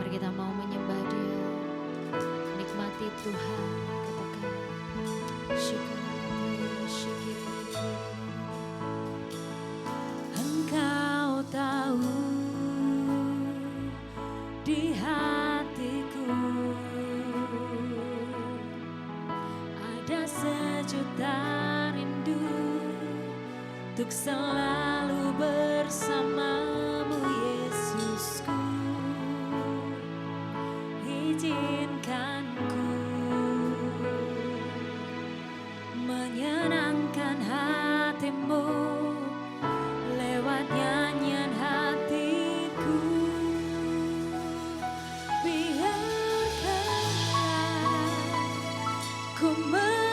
Mari kita mau menyembah Dia, nikmati Tuhan, katakan Engkau tahu di hatiku ada sejuta rindu untuk selalu bersamamu Yesusku. Izinkan ku menyenangkan hatimu lewat nyanyian hatiku. Biarkanlah ku menyembah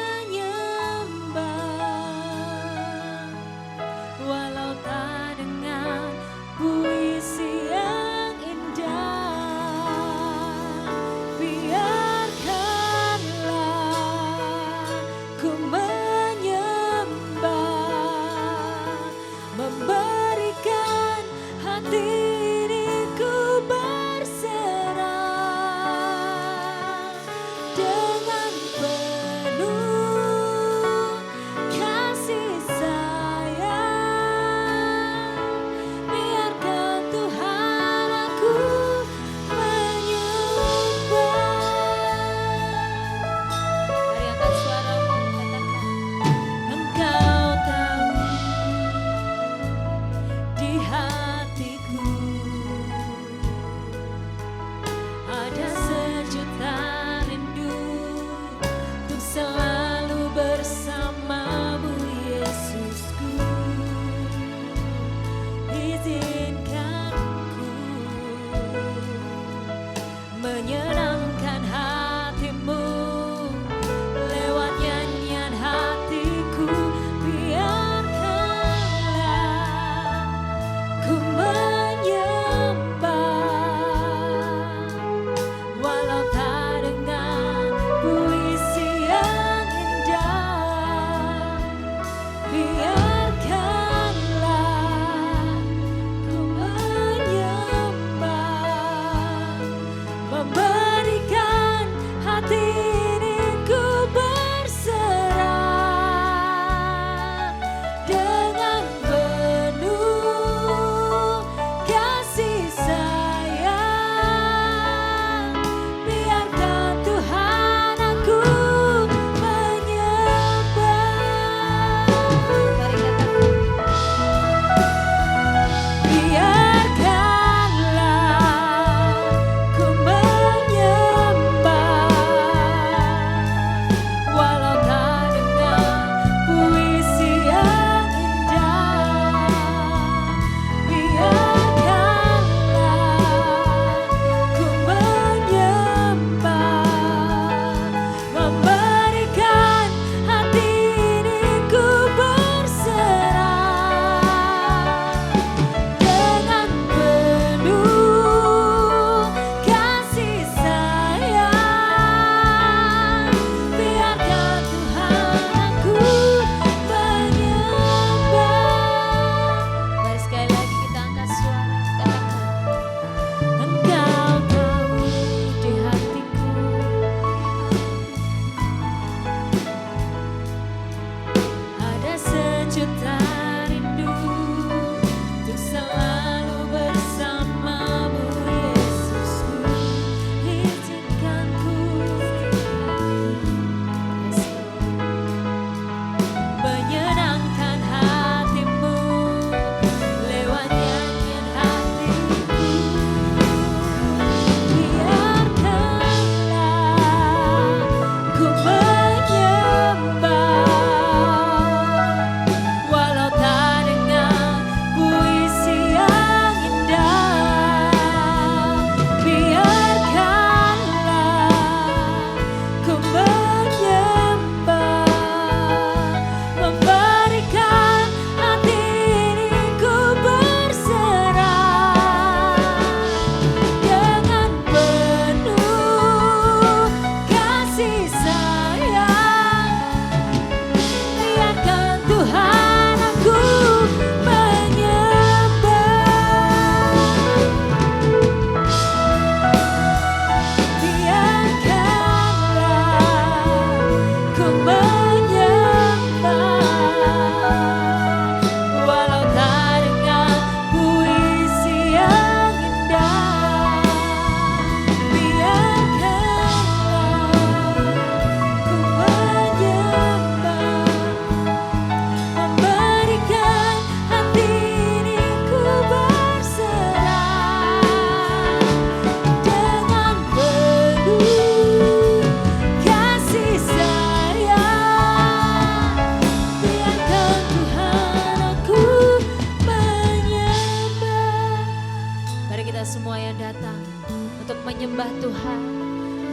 untuk menyembah Tuhan.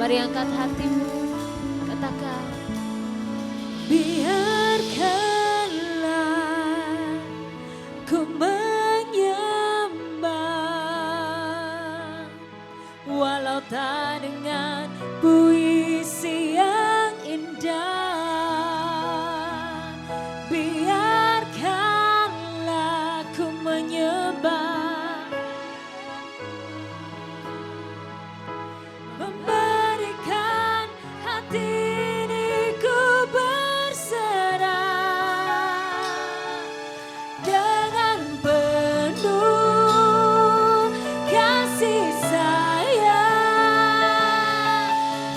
Mari angkat hatimu, katakan. Biarkanlah ku menyembah, walau tak dengan puisi yang indah. Biarkanlah ku menyembah, memberikan hati ini ku berserah dengan penuh kasih sayang.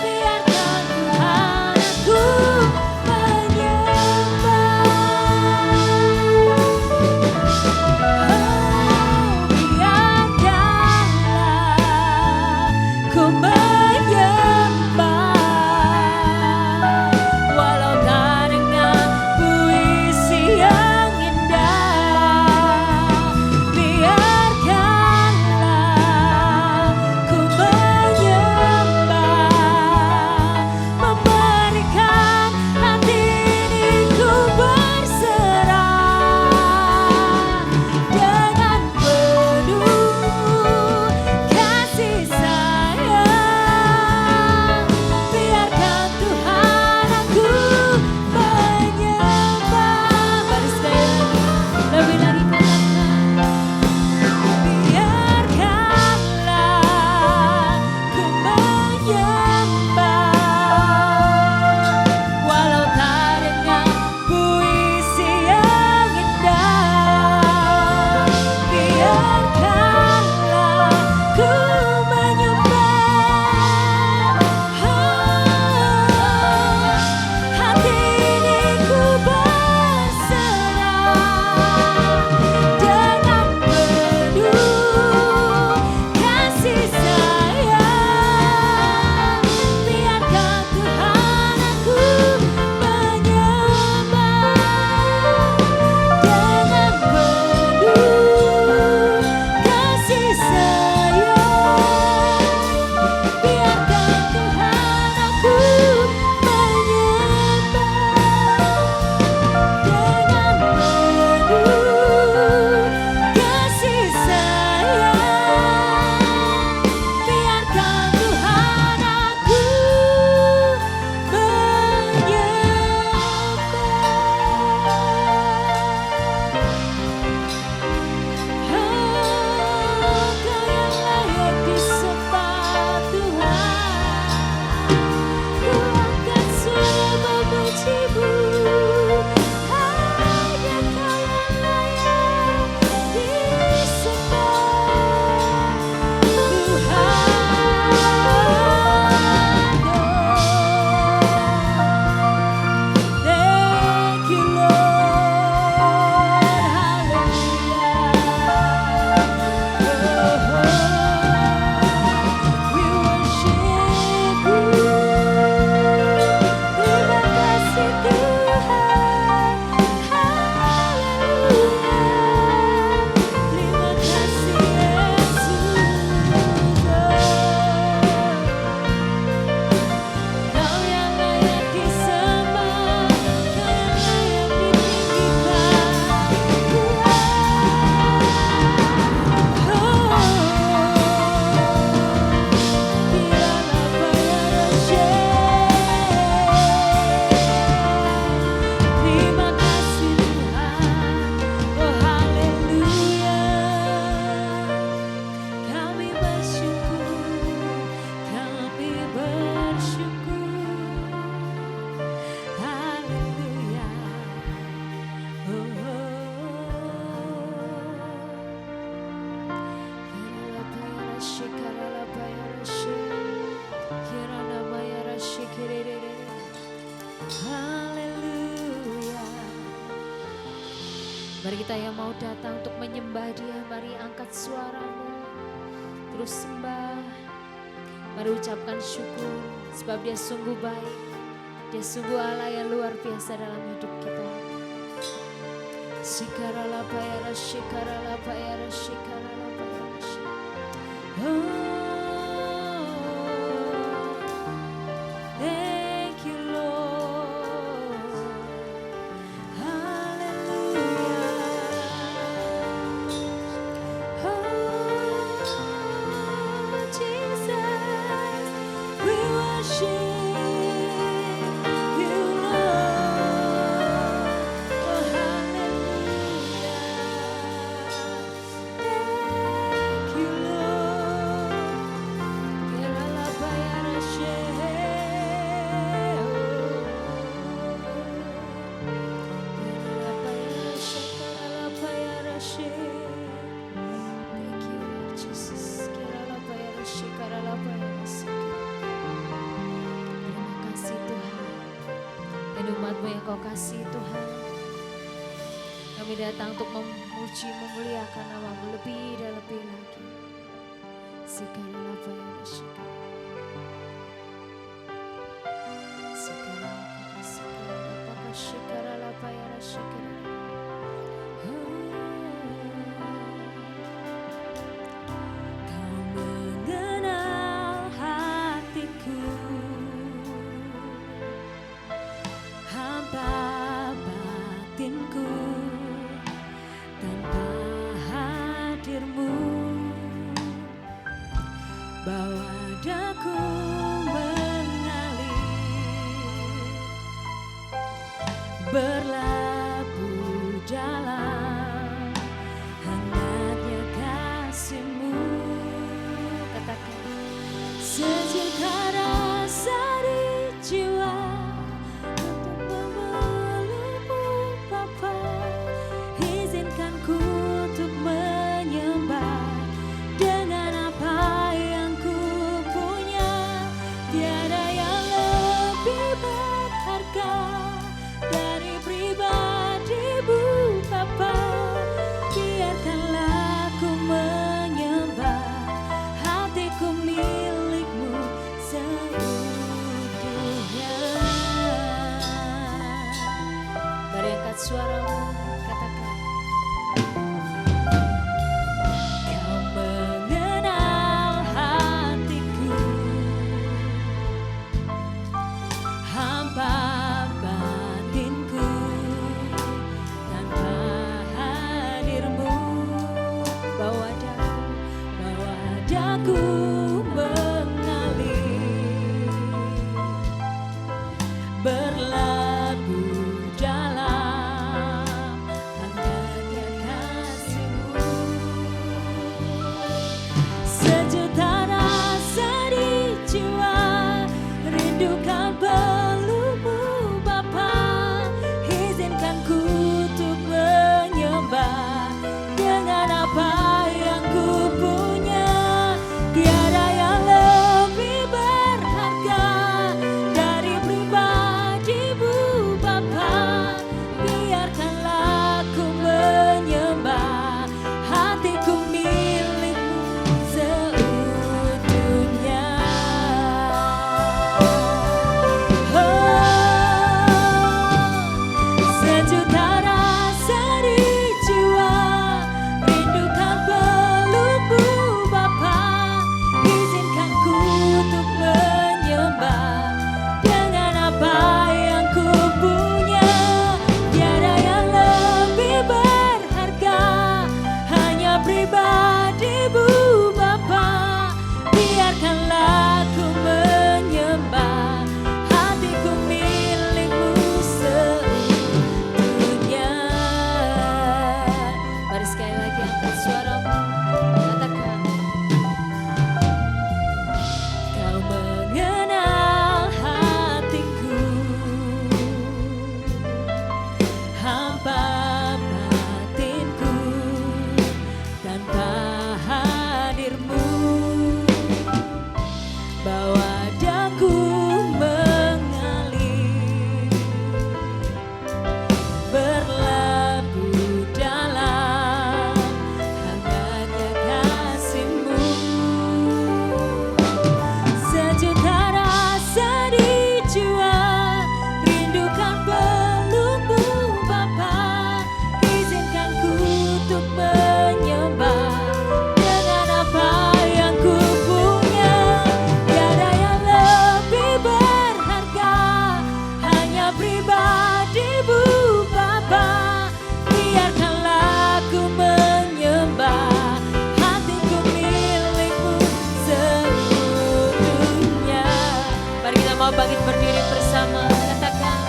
Biarkan Tuhan aku menyembah. Biarkanlah ku menyembah, walau tak dengan puisi yang indah. Biarkanlah ku menyembah, memberikan hati ini ku berserah dengan penuh kasih sayang. Biarkan Tuhan aku menyembah. Mari sekali lagi, lebih lagi katakan. Biarkanlah ku menyembah, walau tak dengan puisi yang indah. Biarkanlah ku menyembah, hati ini ku berserah dengan penuh kasih sayang. Biarkan Tuhan aku menyembah dengan penuh kasih sayang. Biarkan Tuhan aku menyembah dengan penuh kasih sayang. Biarkan Tuhan aku menyembah. Kau yang layak disembah Tuhan, ku akan selalu memuji-Mu. Hanya Kau yang layak disembah Tuhan. Thank you Lord, hallelujah. We worship You. Terima kasih Tuhan, hallelujah. Terima kasih Yesus. Kau yang layak disembah, Kau yang layak ditinggikan. Terima kasih Tuhan, oh haleluya. Kami bersyukur, kami bersyukur, haleluya. Haleluya. Mari kita yang mau datang untuk menyembah Dia, mari angkat suaramu, terus sembah. Mari ucapkan syukur, sebab Dia sungguh baik. Dia sungguh Allah yang luar biasa dalam hidup kita. Shikarala bayara, shikarala bayara, shikarala bayara, shikarala. Terima kasih Tuhan. Dan umat-Mu yang Kau kasih Tuhan, kami datang untuk memuji, memuliakan nama-Mu lebih dan lebih lagi. Kau mengenal hatiku, hampa batinku, tanpa hadir-Mu bawa daku mengalir, berlabuh dalam hangatnya kasih-Mu. Katakan, sejuta rasa di jiwa untuk memeluk-Mu Bapa. Izinkan ku untuk menyembah dengan apa yang ku punya. Tiada yang lebih berharga dari pribadi-Mu Bapa. Biarkanlah ku menyembah, hatiku milik-Mu seutuhnya. Mari angkat suara-Mu, katakan. Kau mengenal hatiku, hampa batinku, tanpa hadir-Mu bawa daku mengalir, berlabuh dalam hangatnya kasih-Mu. Sejuta rasa di jiwa, rindukan peluk-Mu Bapa. Izinkan ku untuk menyembah dengan apa yang ku punya. Tiada yang lebih berharga dari pribadi-Mu Bapa. Biarkanlah ku menyembah, hatiku milik-Mu seutuhnya. Sejuta rasa di jiwa, rindukan peluk-Mu Bapa. Izinkan ku untuk menyembah dengan apa yang ku punya. Tiada yang lebih berharga, hanya pribadi-Mu Bapa. Biarkanlah ku menyembah, hatiku milik-Mu seutuhnya. Mari sekali lagi angkat suara-Mu, katakan. Kau mengenal hatiku, hampa batinku, tanpa hadir-Mu bawa daku mengalir, berlabuh dalam hangatnya kasih-Mu. Sejuta rasa di jiwa, rindukan peluk-Mu Bapa. Izinkan ku untuk menyembah dengan apa yang ku punya. Tiada yang lebih berharga, hanya pribadi-Mu Bapa. Biarkanlah ku menyembah, hatiku milik-Mu seutuhnya. Mari kita mau bangkit berdiri bersama, katakan.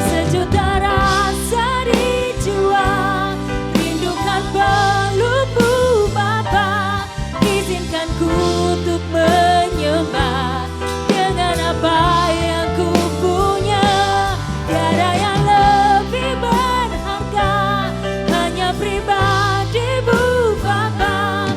Sejuta rasa di jiwa, rindukan peluk-Mu Bapa. Izinkan ku untuk menyembah dengan apa yang ku punya. Tiada yang lebih berharga, hanya pribadi-Mu Bapa.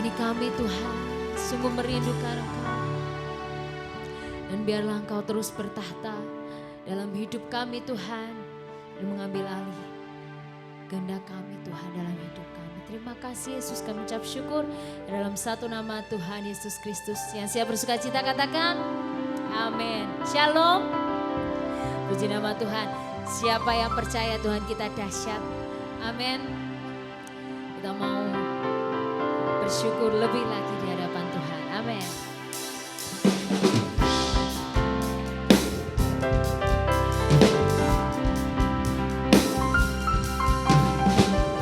Ini kami Tuhan, sungguh merindukan Engkau. Dan biarlah Engkau terus bertahta dalam hidup kami Tuhan, dan mengambil alih kehendak kami Tuhan dalam hidup kami. Terima kasih Yesus, kami ucap syukur dalam satu nama Tuhan Yesus Kristus. Yang siap bersuka cita katakan amin. Shalom. Puji nama Tuhan. Siapa yang percaya Tuhan kita dahsyat? Amin. Kita mau bersyukur lebih lagi di hadapan Tuhan. Amin.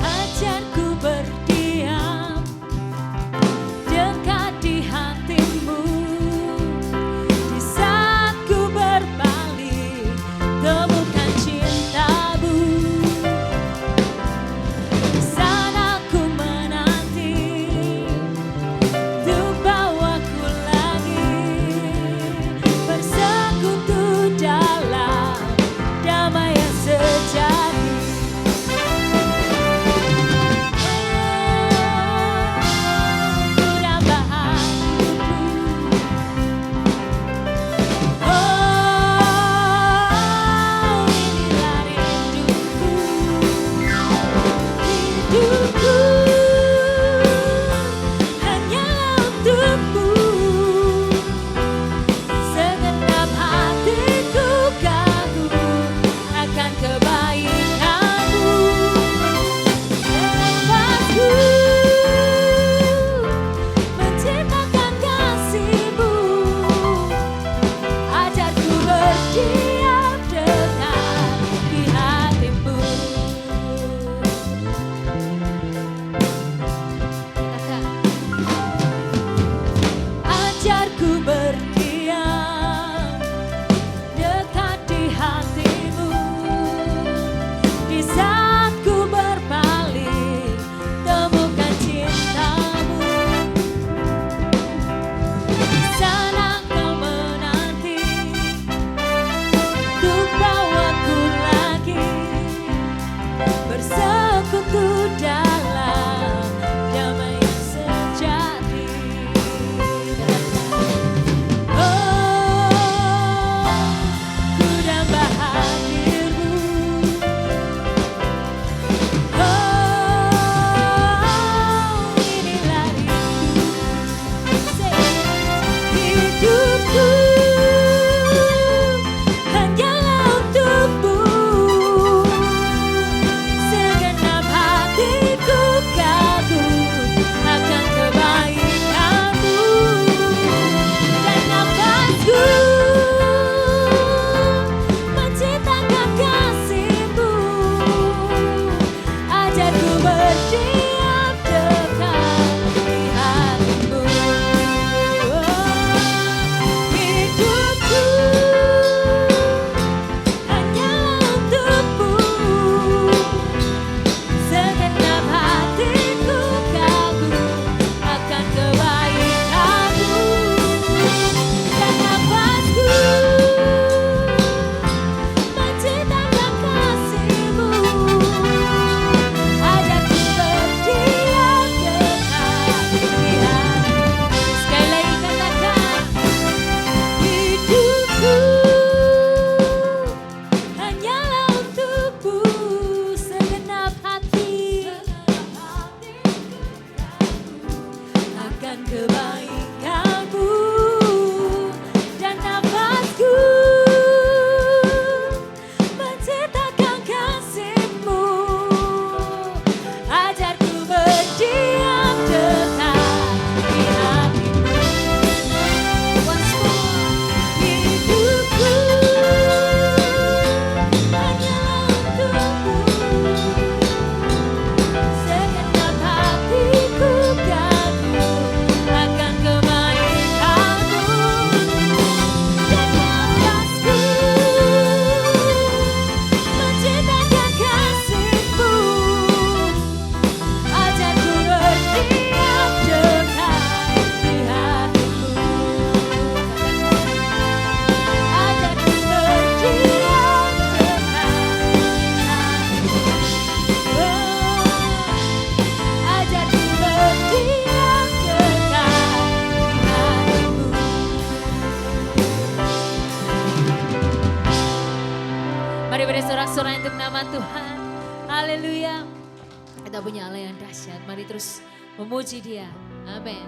Ajarku berdiam dekat di hatimu. Di saat ku berbalik, temukan cintamu. Di sana ku menanti untuk bawa ku sorak-sorai untuk nama Tuhan. Haleluya. Kita punya Allah yang dahsyat. Mari terus memuji Dia. Amin.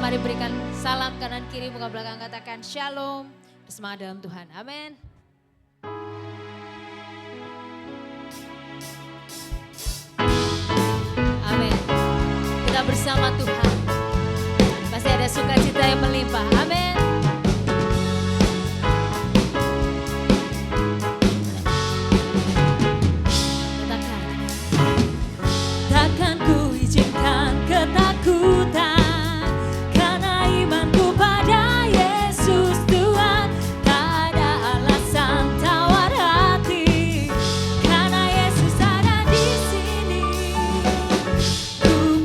Mari berikan salam kanan kiri, muka belakang, katakan shalom. Semangat dalam Tuhan, amin. Amin. Kita bersama Tuhan, pasti ada sukacita yang melimpah, amin. Katakan, takkan ku izinkan ketakutan.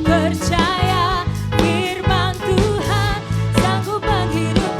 Percaya firman Tuhan sanggup menghidupkan.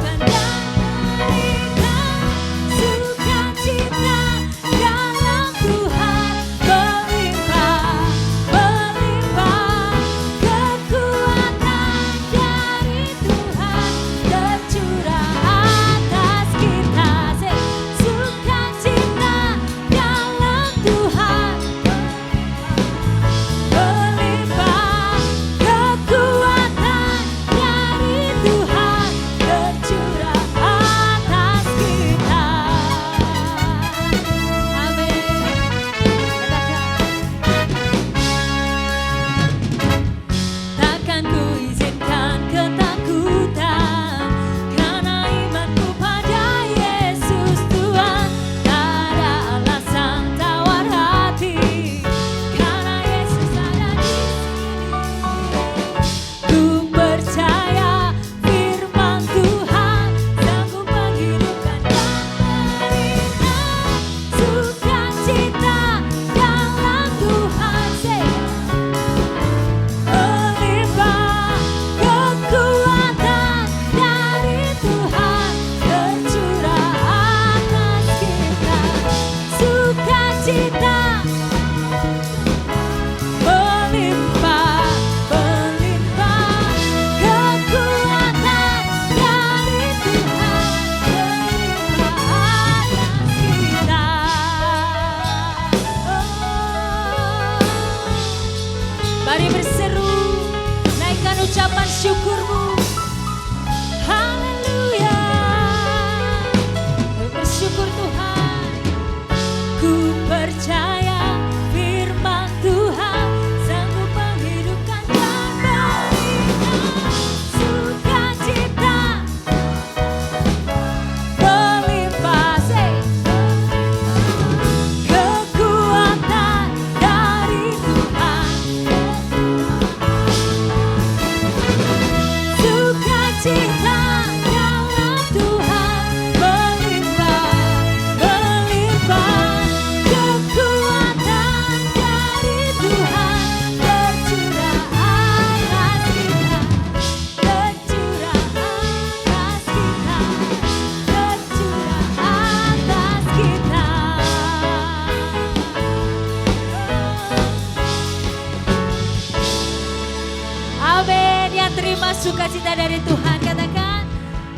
sukacita dari Tuhan. Katakan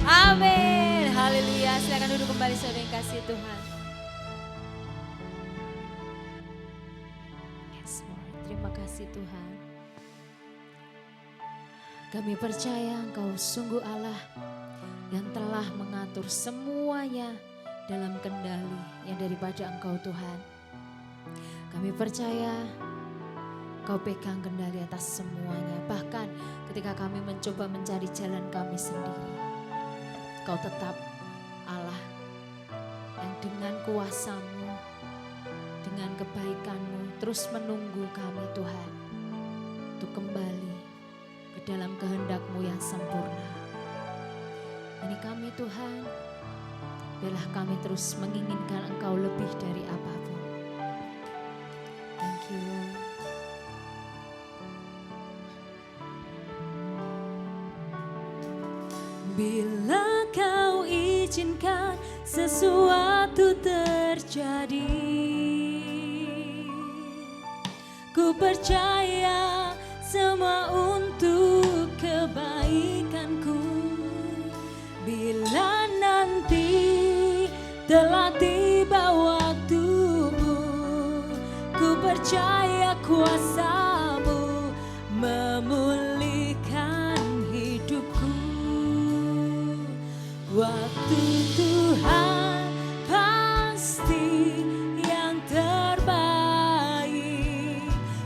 amin. Haleluya. Silakan duduk kembali saudara yang kasih Tuhan. Yes, Lord. Terima kasih Tuhan. Kami percaya Engkau sungguh Allah yang telah mengatur semuanya dalam kendali yang daripada Engkau Tuhan. Kami percaya Kau pegang kendali atas semuanya. Bahkan ketika kami mencoba mencari jalan kami sendiri, Kau tetap Allah yang dengan kuasa-Mu, dengan kebaikan-Mu terus menunggu kami Tuhan untuk kembali ke dalam kehendak-Mu yang sempurna. Ini kami Tuhan, biarlah kami terus menginginkan Engkau lebih dari apapun. Thank you. Bila Kau izinkan sesuatu terjadi, ku percaya semua untuk kebaikanku. Bila nanti telah tiba waktumu, ku percaya kuasa-Mu memulihkan hidupku. Waktu Tuhan pasti yang terbaik,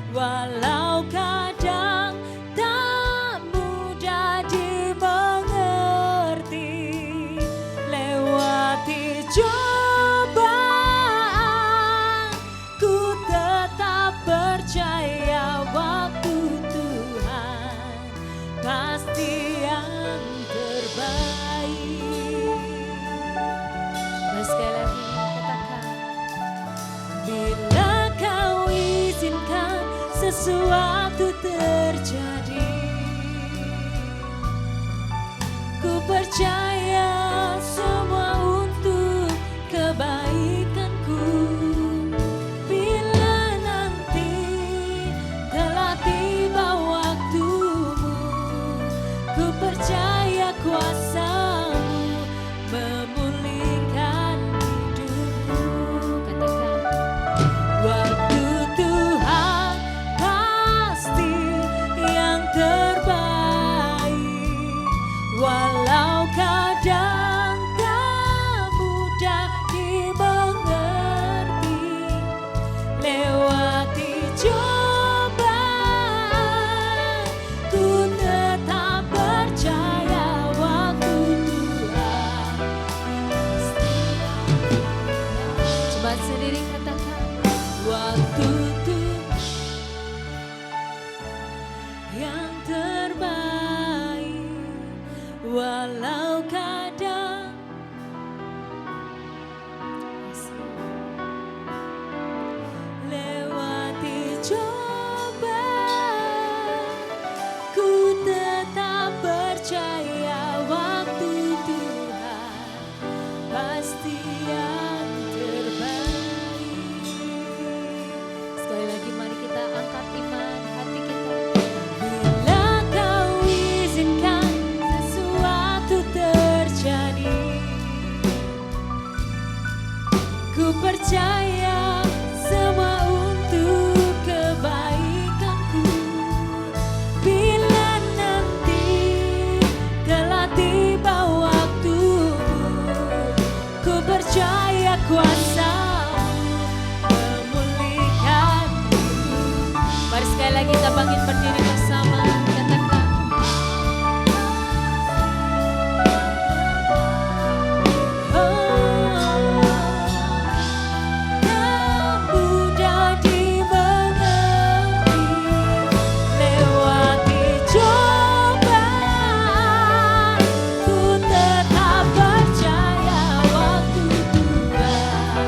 walau kadang tak mudah dimengerti. Lewati cobaan, ku tetap percaya waktu Tuhan pasti yang terbaik. Sekali lagi katakan, bila Kau izinkan sesuatu terjadi, ku percaya semua untuk kebaikanku. Bila nanti telah tiba waktumu, ku percaya kuasa-Mu memulihkan hidupku. katakan Waktu Tuhan pasti yang terbaik, walau kadang tak mudah dimengerti. Lewati cobaan, ku tetap percaya waktu Tuhan pasti. coba sendiri katakan, Waktu Tuhan yang terbaik, walau kadang lewati cobaan, ku tetap percaya waktu Tuhan pasti yang terbaik. sekali lagi mari kita angkat iman hati kita. Bila Kau izinkan sesuatu terjadi, ku percaya semua untuk kebaikanku. Bila nanti telah tiba waktumu, ku percaya kuasa-Mu memulihkan hidupku. Mari sekali lagi kita bangkit berdiri bersama. Katakan Tak mudah dimengerti. Lewati cobaan, ku tetap percaya waktu Tuhan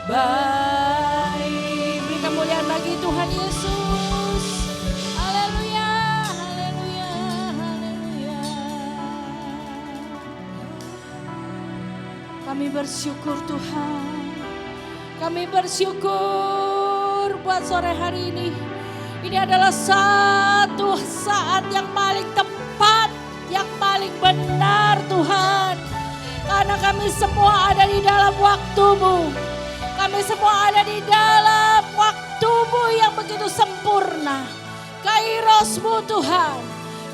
baik. Beri kemuliaan bagi Tuhan Yesus. Haleluya, haleluya, haleluya. Kami bersyukur Tuhan. Kami bersyukur buat sore hari ini. Ini adalah satu saat yang paling tepat, yang paling benar Tuhan. Karena kami semua ada di dalam waktu-Mu. Kami semua ada di dalam waktu-Mu yang begitu sempurna. Kairos-Mu Tuhan,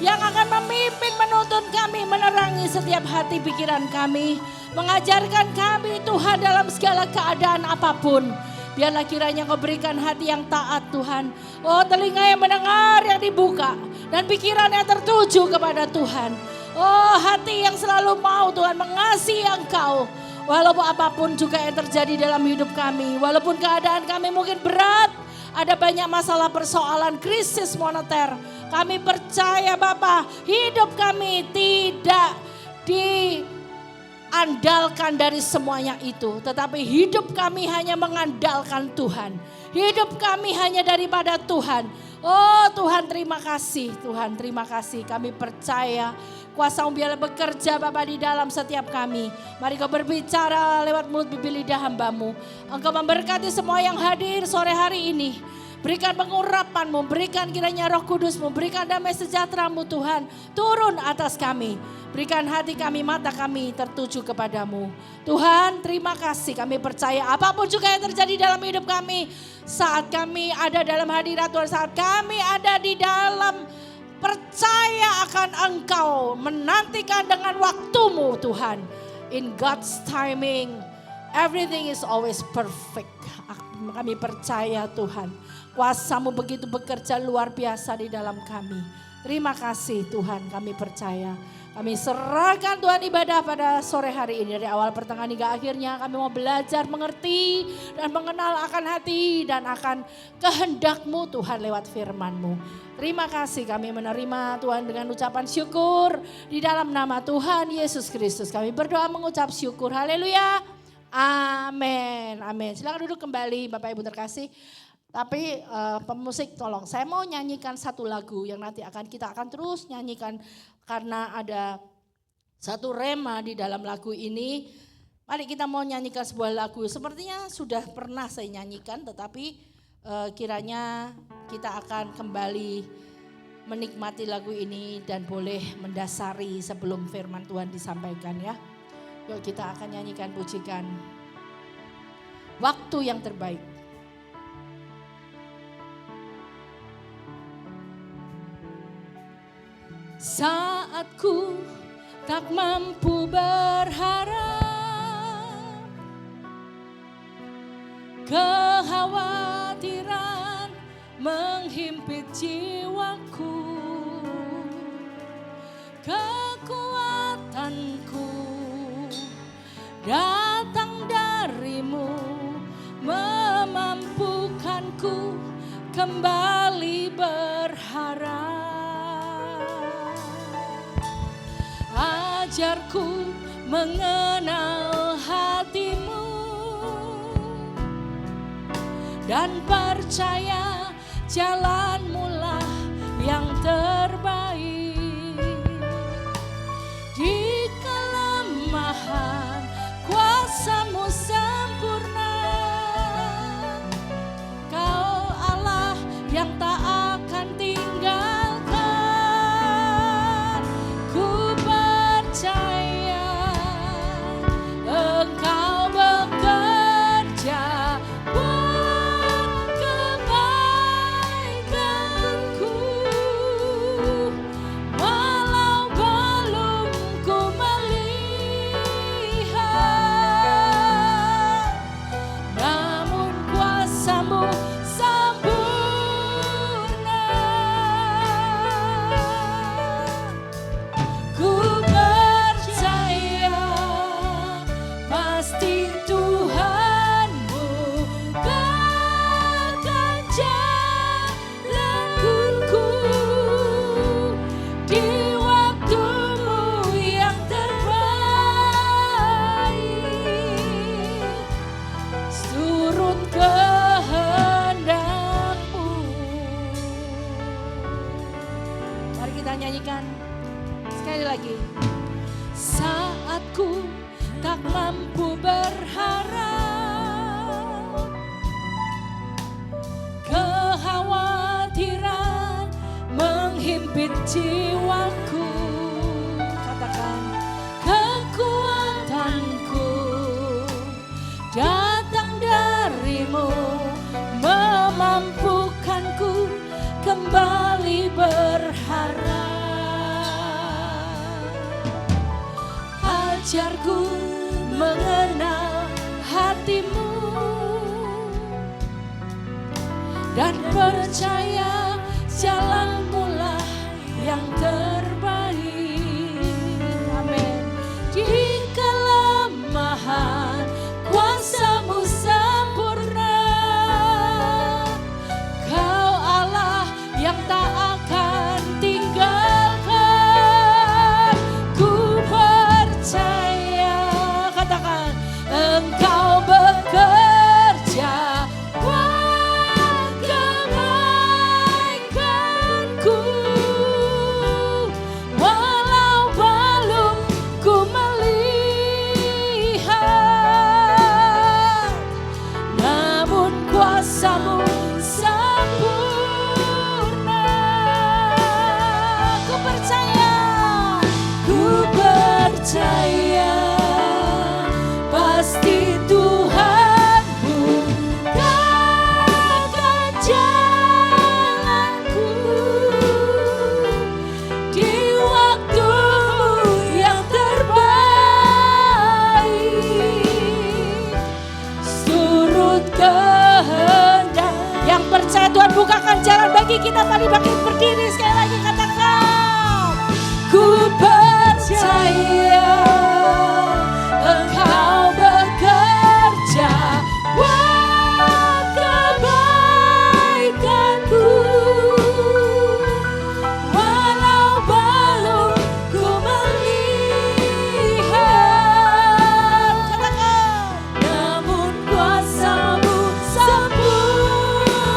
yang akan memimpin, menuntun kami, menerangi setiap hati pikiran kami. Mengajarkan kami Tuhan dalam segala keadaan apapun. Biarlah kiranya Kau berikan hati yang taat Tuhan. Oh, telinga yang mendengar yang dibuka. Dan pikiran yang tertuju kepada Tuhan. Oh, hati yang selalu mau Tuhan mengasihi Engkau. Walaupun apapun juga yang terjadi dalam hidup kami. Walaupun keadaan kami mungkin berat. Ada banyak masalah, persoalan, krisis moneter. Kami percaya Bapa, hidup kami tidak diandalkan dari semuanya itu. Tetapi hidup kami hanya mengandalkan Tuhan. Hidup kami hanya daripada Tuhan. Oh Tuhan, terima kasih. Tuhan, terima kasih. Kami percaya kuasa-Mu biarlah bekerja Bapa di dalam setiap kami. Mari Kau berbicara lewat mulut bibir lidah hamba-Mu. Engkau memberkati semua yang hadir sore hari ini. Berikan pengurapan-Mu, berikan kiranya Roh Kudus-Mu, berikan damai sejahtera-Mu Tuhan. Turun atas kami. Berikan hati kami, mata kami tertuju kepadamu. Tuhan, terima kasih. Kami percaya apapun juga yang terjadi dalam hidup kami. Saat kami ada dalam hadirat Tuhan, saat kami ada di dalam percaya akan Engkau. Menantikan dengan waktu-Mu Tuhan. In God's timing, everything is always perfect. Kami percaya Tuhan. Kuasa-Mu begitu bekerja luar biasa di dalam kami. Terima kasih Tuhan, kami percaya. Kami serahkan Tuhan ibadah pada sore hari ini. Dari awal pertengahan hingga akhirnya kami mau belajar mengerti dan mengenal akan hati dan akan kehendak-Mu Tuhan lewat firman-Mu. Terima kasih kami menerima Tuhan dengan ucapan syukur. Di dalam nama Tuhan Yesus Kristus kami berdoa mengucap syukur. Haleluya. Amin. Amin. Silakan duduk kembali Bapak Ibu terkasih. Tapi pemusik tolong, saya mau nyanyikan satu lagu yang nanti kita akan terus nyanyikan karena ada satu rema di dalam lagu ini. Mari kita mau nyanyikan sebuah lagu, sepertinya sudah pernah saya nyanyikan tetapi kiranya kita akan kembali menikmati lagu ini dan boleh mendasari sebelum firman Tuhan disampaikan ya. Yuk kita akan nyanyikan pujikan Waktu yang Terbaik. Saat ku tak mampu berharap, kekhawatiran menghimpit jiwaku, kekuatanku datang dari-Mu, memampukanku kembali berharap. Ajarku mengenal hati-Mu dan percaya jalan-Mu lah yang terbaik. Di kelemahan kuasa-Mu sempurna, Kau Allah yang tak akan tinggalkan. Ku percaya Engkau bekerja buat kebaikanku. turut kehendak-Mu. Mari kita nyanyikan sekali lagi. Saat ku tak mampu berharap, kekhawatiran menghimpit jiwaku. Katakan, kekuatanku datang dari-Mu, memampukanku kembali berharap. Ajarku mengenal hati-Mu dan percaya jalan-Mu lah yang terbaik. Amin. Di kelemahan kuasa-Mu sempurna, Kau Allah yang tak akan tinggalkan. Ku percaya, katakan, Engkau bekerja buat kebaikanku. Walau belum ku melihat, namun kuasa-Mu sempurna. Ku percaya, pasti Tuhan bukakan jalanku di waktu yang terbaik. Turut kehendak. Yang percaya Tuhan bukakan jalan bagi kita, mari bangkit berdiri sekali lagi, katakan, ku percaya Engkau bekerja buat kebaikanku. Walau belum ku melihat, katakan, namun kuasa-Mu sempurna.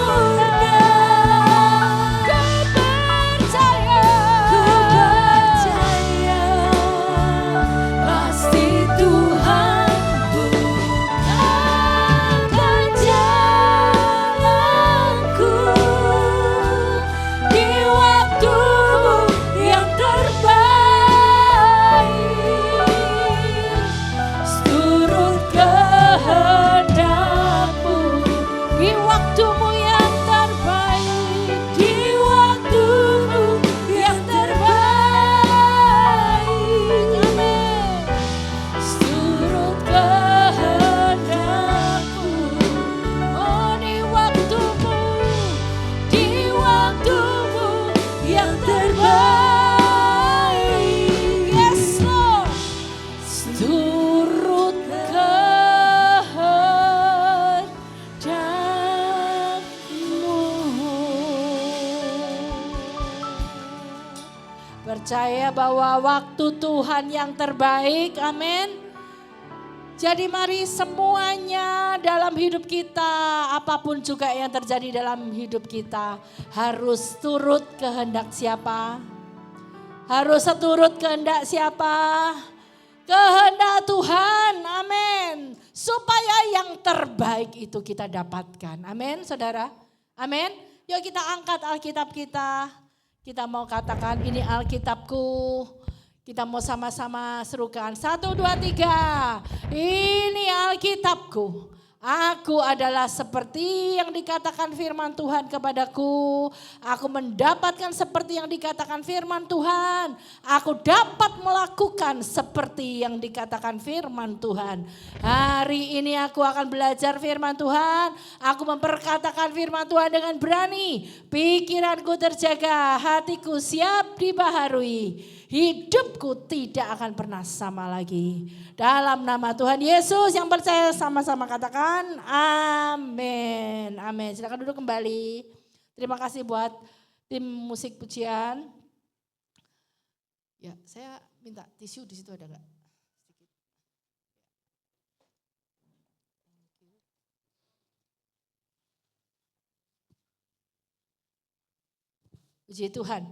Ku percaya, pasti Tuhan bukakan jalanku di waktu-Mu yang terbaik. Turut kehendak-Mu di waktu-Mu yang terbaik, di waktu-Mu yang terbaik. Amin. Turut kehendak-Mu, oh di waktu-Mu, di waktu-Mu yang terbaik. Yes Lord. Turut kehendak-Mu. Percaya bahwa waktu Tuhan yang terbaik, amin. Jadi mari semuanya dalam hidup kita, apapun juga yang terjadi dalam hidup kita, harus turut kehendak siapa? Harus seturut kehendak siapa? Kehendak Tuhan, amin. Supaya yang terbaik itu kita dapatkan, amin saudara. Amin. Yuk kita angkat Alkitab kita. Kita mau katakan, ini Alkitabku. Kita mau sama-sama serukan. 1, 2, 3. Ini Alkitabku. Aku adalah seperti yang dikatakan firman Tuhan kepadaku. Aku mendapatkan seperti yang dikatakan firman Tuhan. Aku dapat melakukan seperti yang dikatakan firman Tuhan. Hari ini aku akan belajar firman Tuhan. Aku memperkatakan firman Tuhan dengan berani. Pikiranku terjaga, hatiku siap dibaharui. Hidupku tidak akan pernah sama lagi. Dalam nama Tuhan Yesus, yang percaya sama-sama katakan amin. Amin. Silakan duduk kembali. Terima kasih buat tim musik pujian. Ya, saya minta tisu di situ ada enggak? Puji Tuhan.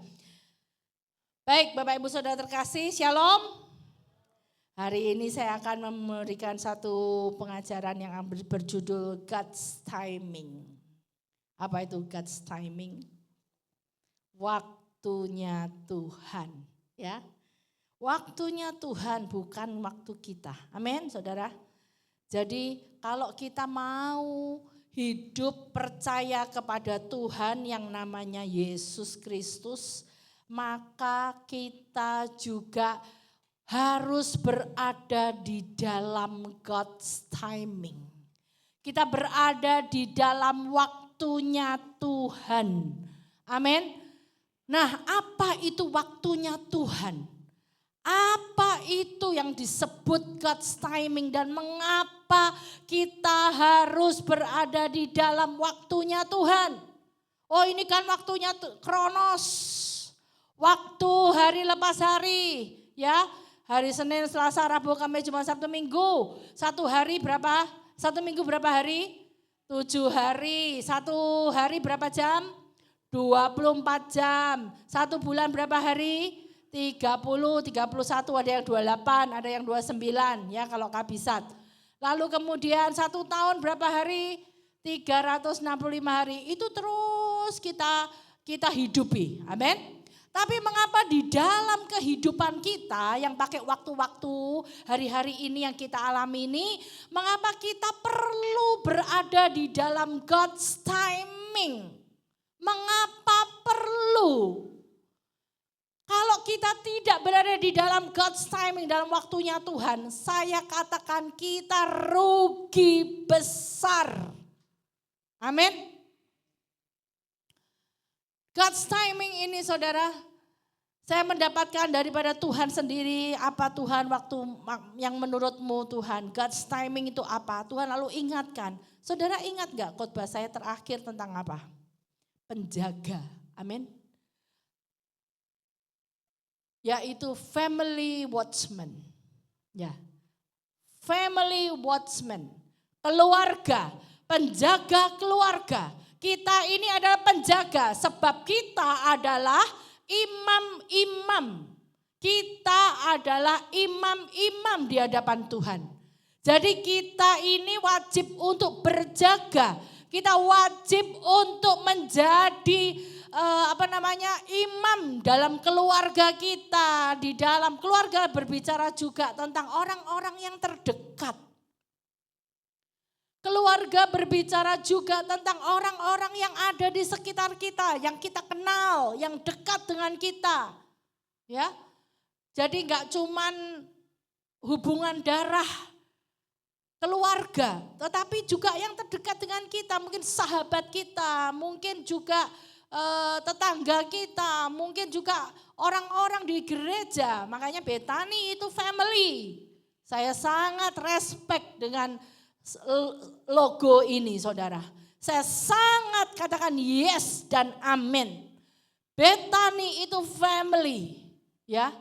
Baik Bapak Ibu Saudara terkasih, Shalom. Hari ini saya akan memberikan satu pengajaran yang berjudul God's Timing. Apa itu God's Timing? Waktunya Tuhan, ya. Waktunya Tuhan bukan waktu kita. Amin, Saudara. Jadi kalau kita mau hidup percaya kepada Tuhan yang namanya Yesus Kristus, maka kita juga harus berada di dalam God's timing. Kita berada di dalam waktunya Tuhan. Amin. Nah, apa itu waktunya Tuhan? Apa itu yang disebut God's timing dan mengapa kita harus berada di dalam waktunya Tuhan? Oh, ini kan waktunya Kronos. Waktu hari lepas hari, ya. Hari Senin, Selasa, Rabu, Kamis, Jumat, Sabtu, Minggu. Satu hari berapa? Satu minggu berapa hari? 7 hari. Satu hari berapa jam? 24 jam. Satu bulan berapa hari? 30, 31, ada yang 28, ada yang 29 ya kalau kabisat. Lalu kemudian 1 tahun berapa hari? 365 hari. Itu terus kita hidupi. Amin. Tapi mengapa di dalam kehidupan kita yang pakai waktu-waktu hari-hari ini yang kita alami ini, mengapa kita perlu berada di dalam God's timing? Mengapa perlu? Kalau kita tidak berada di dalam God's timing, dalam waktunya Tuhan, saya katakan kita rugi besar. Amin. God's timing ini saudara, saya mendapatkan daripada Tuhan sendiri. Apa Tuhan waktu yang menurutmu Tuhan? God's timing itu apa? Tuhan lalu ingatkan. Saudara ingat gak khotbah saya terakhir tentang apa? Penjaga, amin. Yaitu family watchman. Ya, family watchman, keluarga, penjaga keluarga. Kita ini adalah penjaga sebab kita adalah imam-imam. Kita adalah imam-imam di hadapan Tuhan. Jadi kita ini wajib untuk berjaga. Kita wajib untuk menjadi imam dalam keluarga kita. Di dalam keluarga berbicara juga tentang orang-orang yang terdekat. Keluarga berbicara juga tentang orang-orang yang ada di sekitar kita, yang kita kenal, yang dekat dengan kita. Ya. Jadi enggak cuman hubungan darah keluarga, tetapi juga yang terdekat dengan kita, mungkin sahabat kita, mungkin juga tetangga kita, mungkin juga orang-orang di gereja. Makanya Betani itu family. Saya sangat respect dengan logo ini saudara. Saya sangat katakan yes dan amin. Betani itu family. Ya.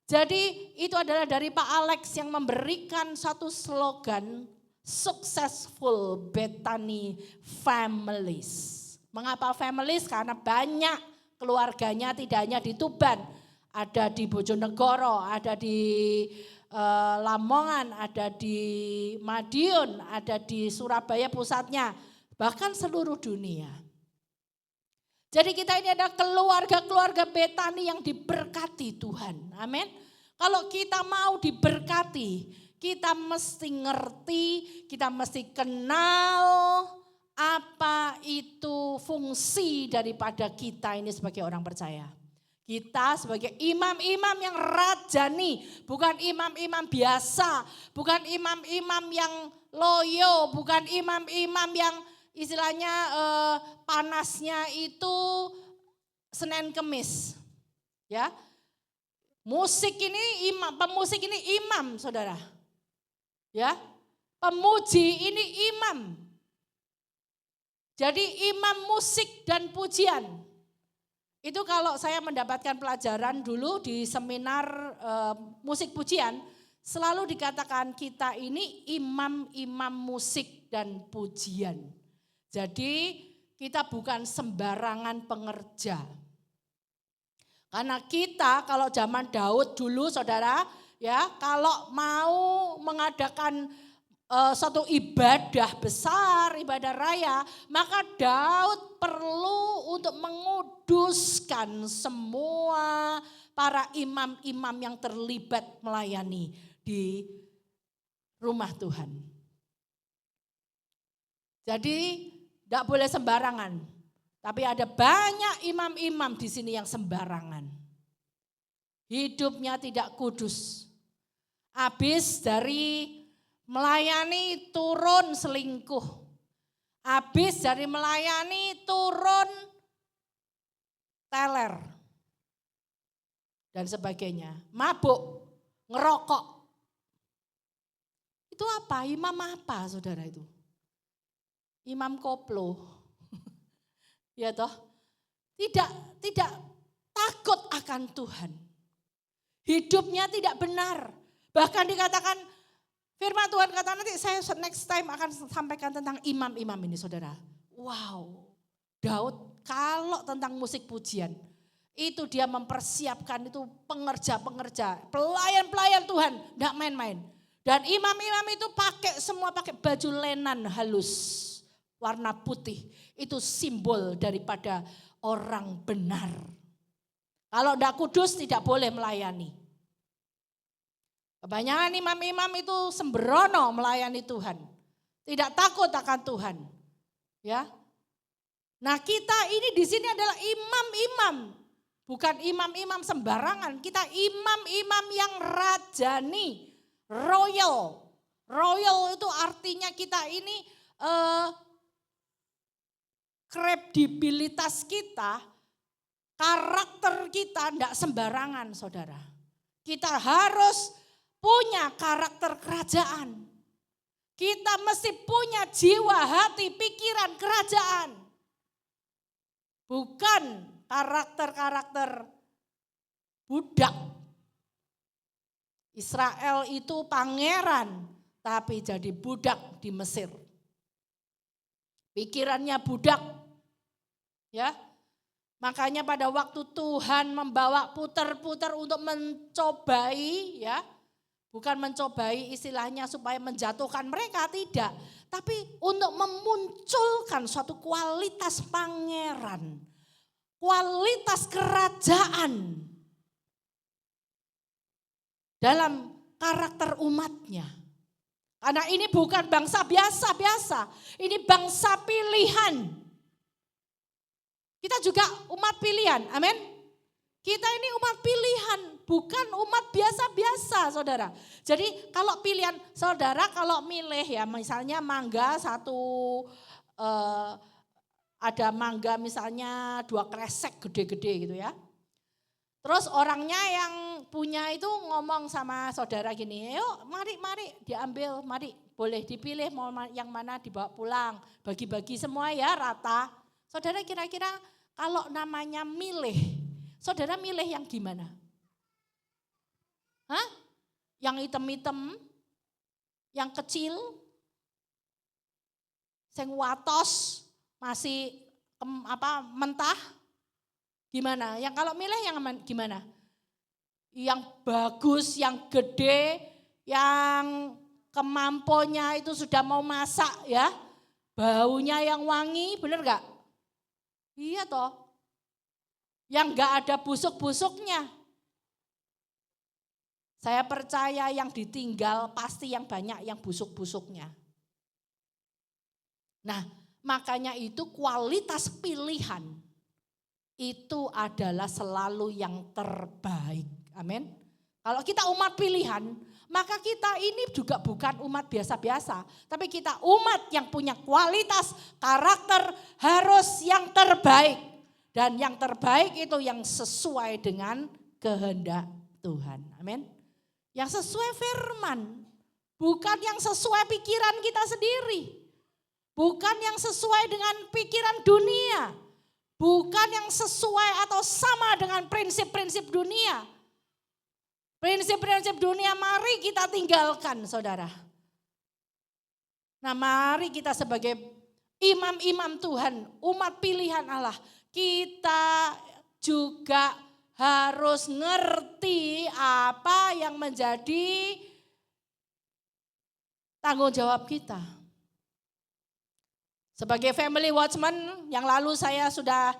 Jadi itu adalah dari Pak Alex yang memberikan satu slogan successful Betani families. Mengapa families? Karena banyak keluarganya tidak hanya di Tuban. Ada di Bojonegoro, ada di Lamongan, ada di Madiun, ada di Surabaya pusatnya, bahkan seluruh dunia. Jadi kita ini ada keluarga-keluarga Betani yang diberkati Tuhan. Amin. Kalau kita mau diberkati, kita mesti ngerti, kita mesti kenal apa itu fungsi daripada kita ini sebagai orang percaya. Kita sebagai imam-imam yang rajani, bukan imam-imam biasa, bukan imam-imam yang loyo, bukan imam-imam yang istilahnya panasnya itu Senin Kemis. Ya. Musik ini imam, pemusik ini imam, Saudara. Ya. Pemuji ini imam. Jadi imam musik dan pujian. Itu kalau saya mendapatkan pelajaran dulu di seminar musik pujian, selalu dikatakan kita ini imam-imam musik dan pujian. Jadi kita bukan sembarangan pengerja. Karena kita kalau zaman Daud dulu saudara, ya kalau mau mengadakan satu ibadah besar, ibadah raya, maka Daud perlu untuk menguduskan semua para imam-imam yang terlibat melayani di rumah Tuhan. Jadi tidak boleh sembarangan. Tapi ada banyak imam-imam di sini yang sembarangan. Hidupnya tidak kudus. Habis dari melayani turun selingkuh. Habis dari melayani turun teler. Dan sebagainya. Mabuk, ngerokok. Itu apa? Imam apa saudara itu? Imam koplo. Ya toh, tidak takut akan Tuhan. Hidupnya tidak benar. Bahkan dikatakan, firman Tuhan kata nanti saya next time akan sampaikan tentang imam-imam ini saudara. Wow, Daud kalau tentang musik pujian, itu dia mempersiapkan itu pengerja-pengerja, pelayan-pelayan Tuhan, tidak main-main. Dan imam-imam itu semua pakai baju lenan halus. Warna putih itu simbol daripada orang benar. Kalau tidak kudus tidak boleh melayani. Kebanyakan imam-imam itu sembrono melayani Tuhan. Tidak takut akan Tuhan. Ya. Nah kita ini di sini adalah imam-imam. Bukan imam-imam sembarangan. Kita imam-imam yang rajani. Royal. Royal itu artinya kita ini kredibilitas kita, karakter kita tidak sembarangan saudara. Kita harus punya karakter kerajaan. Kita mesti punya jiwa, hati, pikiran kerajaan. Bukan karakter-karakter budak. Israel itu pangeran, tapi jadi budak di Mesir. Pikirannya budak. Ya. Makanya pada waktu Tuhan membawa putar-putar untuk mencobai, ya. Bukan mencobai istilahnya supaya menjatuhkan mereka, tidak. Tapi untuk memunculkan suatu kualitas pangeran. Kualitas kerajaan. Dalam karakter umatnya. Karena ini bukan bangsa biasa-biasa, ini bangsa pilihan. Kita juga umat pilihan, amin. Kita ini umat pilihan, bukan umat biasa-biasa saudara. Jadi kalau pilihan saudara, kalau milih ya misalnya mangga ada mangga misalnya 2 kresek gede-gede gitu ya. Terus orangnya yang punya itu ngomong sama saudara gini, yuk mari diambil, mari boleh dipilih mau yang mana dibawa pulang. Bagi-bagi semua ya rata. Saudara kira-kira kalau namanya milih, saudara milih yang gimana? Hah? Yang hitam-hitam, yang kecil, sing watos, masih mentah? Gimana? Yang kalau milih yang gimana? Yang bagus, yang gede, yang kemampuannya itu sudah mau masak ya. Baunya yang wangi, bener gak? Iya toh. Yang gak ada busuk-busuknya. Saya percaya yang ditinggal pasti yang banyak yang busuk-busuknya. Nah, makanya itu kualitas pilihan itu adalah selalu yang terbaik. Amin. Kalau kita umat pilihan, maka kita ini juga bukan umat biasa-biasa. Tapi kita umat yang punya kualitas karakter harus yang terbaik. Dan yang terbaik itu yang sesuai dengan kehendak Tuhan. Amin. Yang sesuai firman. Bukan yang sesuai pikiran kita sendiri. Bukan yang sesuai dengan pikiran dunia. Bukan yang sesuai atau sama dengan prinsip-prinsip dunia. Prinsip-prinsip dunia mari kita tinggalkan saudara. Nah mari kita sebagai imam-imam Tuhan, umat pilihan Allah. Kita juga harus ngerti apa yang menjadi tanggung jawab kita. Sebagai family watchman yang lalu saya sudah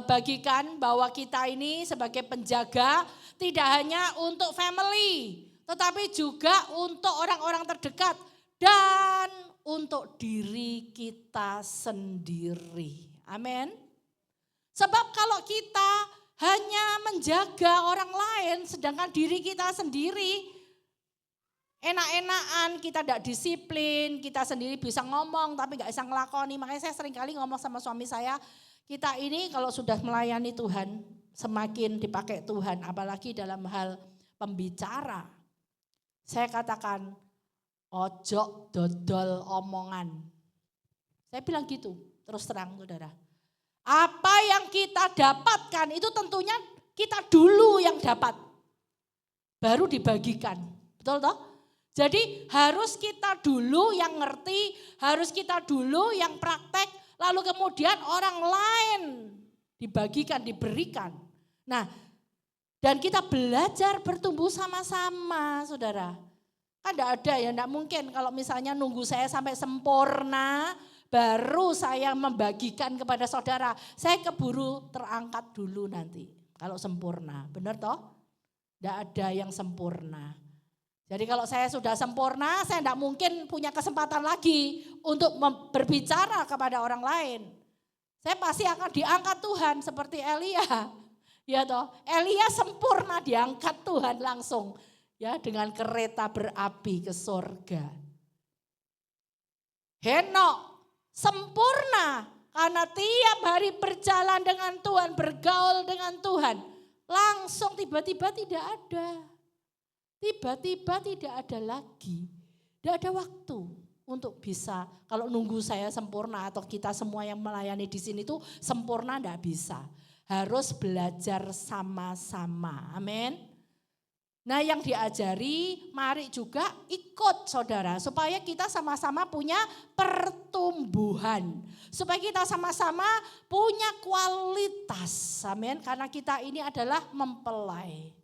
bagikan bahwa kita ini sebagai penjaga tidak hanya untuk family, tetapi juga untuk orang-orang terdekat dan untuk diri kita sendiri. Amin. Sebab kalau kita hanya menjaga orang lain sedangkan diri kita sendiri enak-enakan, kita tidak disiplin, kita sendiri bisa ngomong tapi gak bisa ngelakoni. Makanya saya sering kali ngomong sama suami saya, kita ini kalau sudah melayani Tuhan, semakin dipakai Tuhan, apalagi dalam hal pembicara. Saya katakan, ojo dodol omongan. Saya bilang gitu, terus terang saudara. Apa yang kita dapatkan itu tentunya kita dulu yang dapat. Baru dibagikan. Betul toh? Jadi harus kita dulu yang ngerti, harus kita dulu yang praktek, lalu kemudian orang lain dibagikan, diberikan. Nah, dan kita belajar bertumbuh sama-sama, saudara. Kan enggak ada ya, enggak mungkin kalau misalnya nunggu saya sampai sempurna, baru saya membagikan kepada saudara. Saya keburu terangkat dulu nanti kalau sempurna. Benar toh? Enggak ada yang sempurna. Jadi kalau saya sudah sempurna, saya enggak mungkin punya kesempatan lagi untuk berbicara kepada orang lain. Saya pasti akan diangkat Tuhan seperti Elia. Ya toh? Elia sempurna diangkat Tuhan langsung ya dengan kereta berapi ke sorga. Henok sempurna karena tiap hari berjalan dengan Tuhan, bergaul dengan Tuhan. Langsung tiba-tiba tidak ada. Tiba-tiba tidak ada lagi. Tidak ada waktu untuk bisa, kalau nunggu saya sempurna atau kita semua yang melayani di sini tuh sempurna tidak bisa. Harus belajar sama-sama. Amin. Nah yang diajari, mari juga ikut saudara. Supaya kita sama-sama punya pertumbuhan. Supaya kita sama-sama punya kualitas. Amin. Karena kita ini adalah mempelai.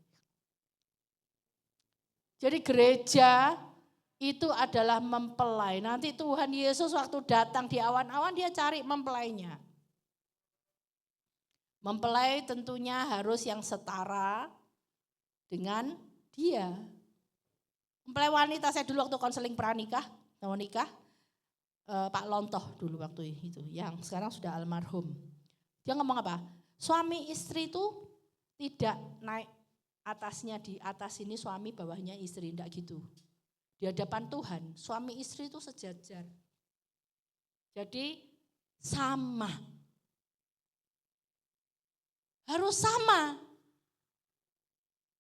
Jadi gereja itu adalah mempelai. Nanti Tuhan Yesus waktu datang di awan-awan dia cari mempelainya. Mempelai tentunya harus yang setara dengan dia. Mempelai wanita saya dulu waktu konseling pranikah, mau nikah, Pak Lontoh dulu waktu itu, yang sekarang sudah almarhum. Dia ngomong apa? Suami istri itu tidak naik atasnya di atas ini suami, bawahnya istri, enggak gitu. Di hadapan Tuhan, suami istri itu sejajar. Jadi sama. Harus sama.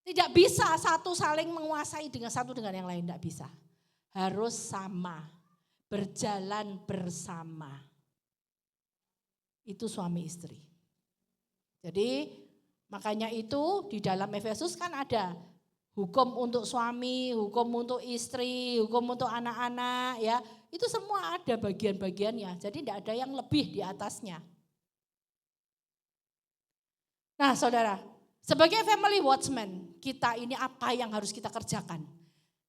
Tidak bisa satu saling menguasai dengan satu dengan yang lain, tidak bisa. Harus sama, berjalan bersama. Itu suami istri. Jadi makanya itu di dalam Efesus kan ada hukum untuk suami, hukum untuk istri, hukum untuk anak-anak ya. Itu semua ada bagian-bagiannya, jadi tidak ada yang lebih di atasnya. Nah saudara, sebagai family watchman, kita ini apa yang harus kita kerjakan?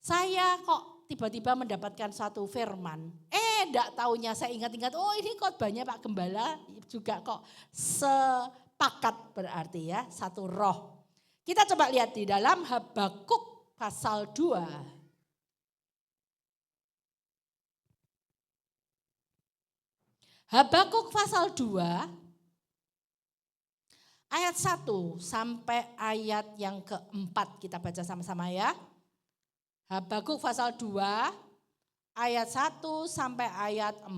Saya kok tiba-tiba mendapatkan satu firman. Enggak taunya saya ingat-ingat, oh ini khotbahnya Pak Gembala juga kok sepakat berarti ya, satu roh. Kita coba lihat di dalam Habakuk pasal 2. Habakuk pasal 2. Ayat 1 sampai ayat yang keempat kita baca sama-sama ya. Habakuk pasal 2 ayat 1 sampai ayat 4.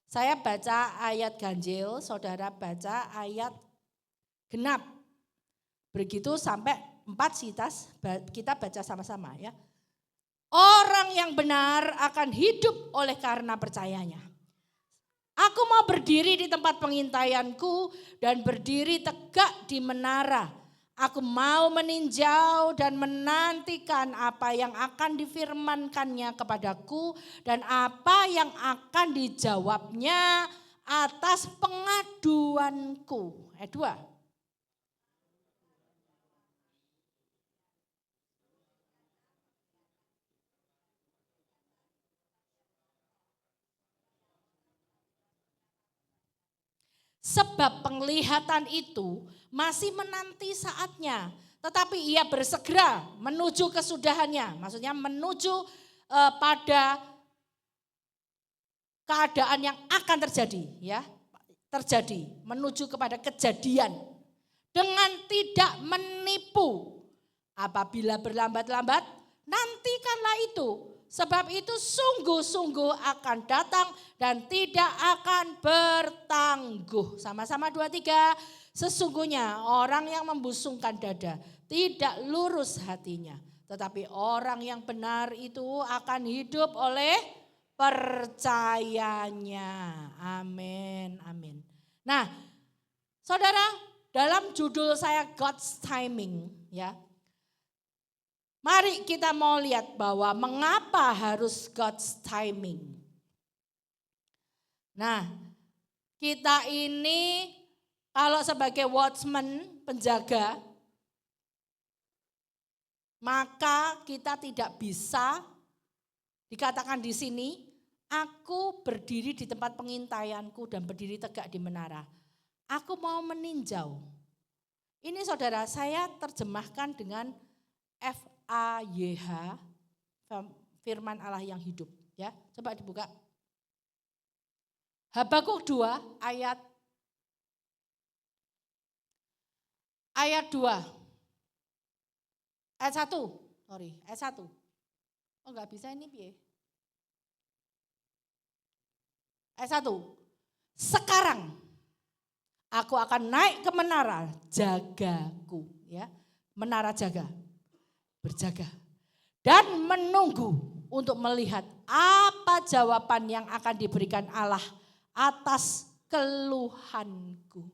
Saya baca ayat ganjil, saudara baca ayat genap. Begitu sampai 4 kita baca sama-sama ya. Orang yang benar akan hidup oleh karena percayanya. Aku mau berdiri di tempat pengintaianku dan berdiri tegak di menara. Aku mau meninjau dan menantikan apa yang akan difirmankannya kepadaku dan apa yang akan dijawabnya atas pengaduanku. Ayat 2. Sebab penglihatan itu masih menanti saatnya. Tetapi ia bersegera menuju kesudahannya. Maksudnya menuju pada keadaan yang akan terjadi. Ya, terjadi. Menuju kepada kejadian. Dengan tidak menipu. Apabila berlambat-lambat, nantikanlah itu. Sebab itu sungguh-sungguh akan datang dan tidak akan bertangguh. Sama-sama 2, 3. Sesungguhnya orang yang membusungkan dada tidak lurus hatinya. Tetapi orang yang benar itu akan hidup oleh percayanya. Amin, amin. Nah, saudara, dalam judul saya God's Timing, ya. Mari kita mau lihat bahwa mengapa harus God's timing. Nah, kita ini kalau sebagai watchman, penjaga, maka kita tidak bisa dikatakan di sini, aku berdiri di tempat pengintaianku dan berdiri tegak di menara. Aku mau meninjau. Ini saudara, saya terjemahkan dengan FAYH, firman Allah yang hidup. Ya, coba dibuka. Habakuk 2 ayat 2. Ayat 1. Ayat 1. Oh enggak bisa ini piye? Ayat 1. Sekarang aku akan naik ke menara jagaku, ya. Menara jaga. Berjaga dan menunggu untuk melihat apa jawaban yang akan diberikan Allah atas keluhanku.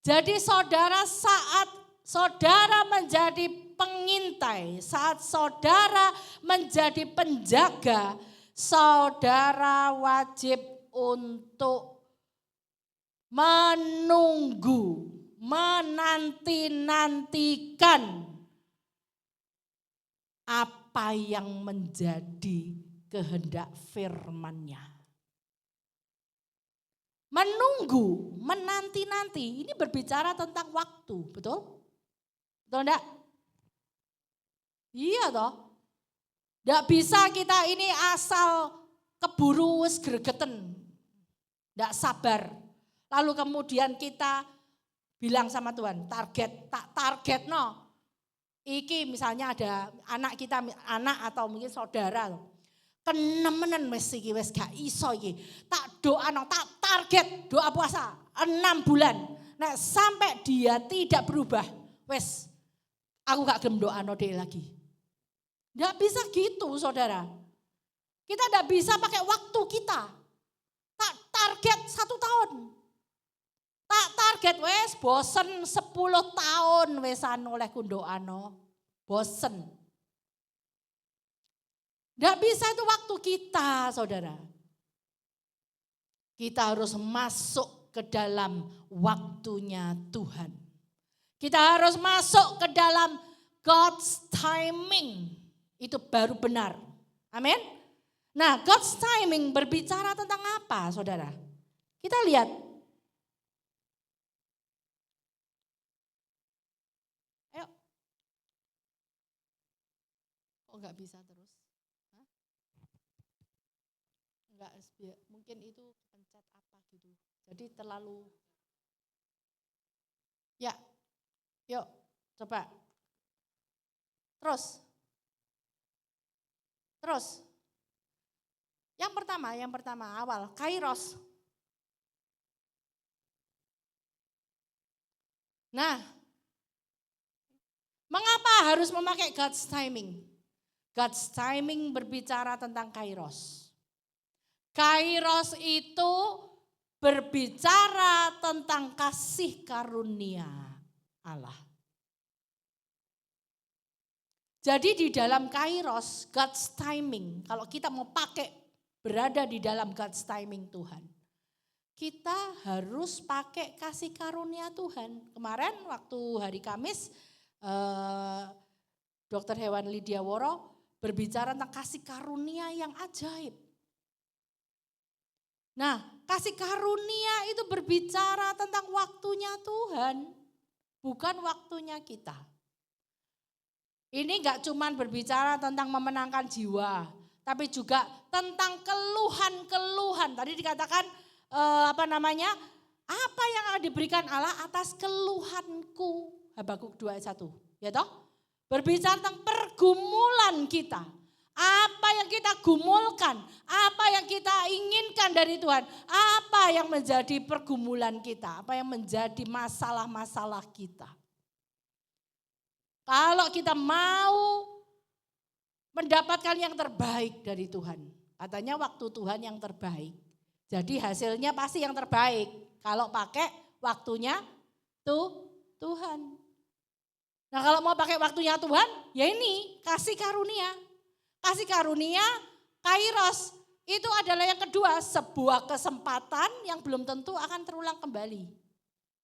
Jadi saudara, saat saudara menjadi pengintai, saat saudara menjadi penjaga, saudara wajib untuk menunggu, menanti-nantikan apa yang menjadi kehendak firman-Nya. Menunggu, menanti-nanti, ini berbicara tentang waktu, betul? Betul enggak? Iya toh. Enggak bisa kita ini asal keburu wis gregeten. Enggak sabar. Lalu kemudian kita bilang sama Tuhan, target no. Iki misalnya ada anak kita, anak atau mungkin saudara, kenemenen wis iki wis gak iso iki. Tak doano, tak target doa puasa 6 bulan. Nah, sampai dia tidak berubah, wis aku gak gelem doano deh lagi. Enggak bisa gitu, saudara. Kita enggak bisa pakai waktu kita. Tak target 1 tahun. Tak target wes bosen 10 tahun wesan oleh kundoano. Bosen. Nggak bisa itu waktu kita, saudara. Kita harus masuk ke dalam waktunya Tuhan. Kita harus masuk ke dalam God's timing. Itu baru benar. Amin. Nah, God's timing berbicara tentang apa, saudara? Kita lihat. Enggak bisa terus. Hah? Enggak, mungkin itu pencet apa gitu. Jadi terlalu. Ya, yuk coba. Terus. Yang pertama awal, kairos. Nah, mengapa harus memakai God's timing? God's timing berbicara tentang kairos. Kairos itu berbicara tentang kasih karunia Allah. Jadi di dalam kairos, God's timing, kalau kita mau pakai berada di dalam God's timing Tuhan, kita harus pakai kasih karunia Tuhan. Kemarin waktu hari Kamis, Dr. Hewan Lydia Woro berbicara tentang kasih karunia yang ajaib. Nah, Kasih karunia itu berbicara tentang waktunya Tuhan, bukan waktunya kita. Ini enggak cuman berbicara tentang memenangkan jiwa, tapi juga tentang keluhan-keluhan. Tadi dikatakan apa yang akan diberikan Allah atas keluhanku. Habakuk 2 ayat 1. Ya toh? Berbicara tentang pergumulan kita. Apa yang kita gumulkan, apa yang kita inginkan dari Tuhan, apa yang menjadi pergumulan kita, apa yang menjadi masalah-masalah kita. Kalau kita mau mendapatkan yang terbaik dari Tuhan, katanya waktu Tuhan yang terbaik. Jadi hasilnya pasti yang terbaik kalau pakai waktunya Tuhan. Nah kalau mau pakai waktunya Tuhan, ya ini kasih karunia. Kasih karunia, kairos, itu adalah yang kedua, sebuah kesempatan yang belum tentu akan terulang kembali.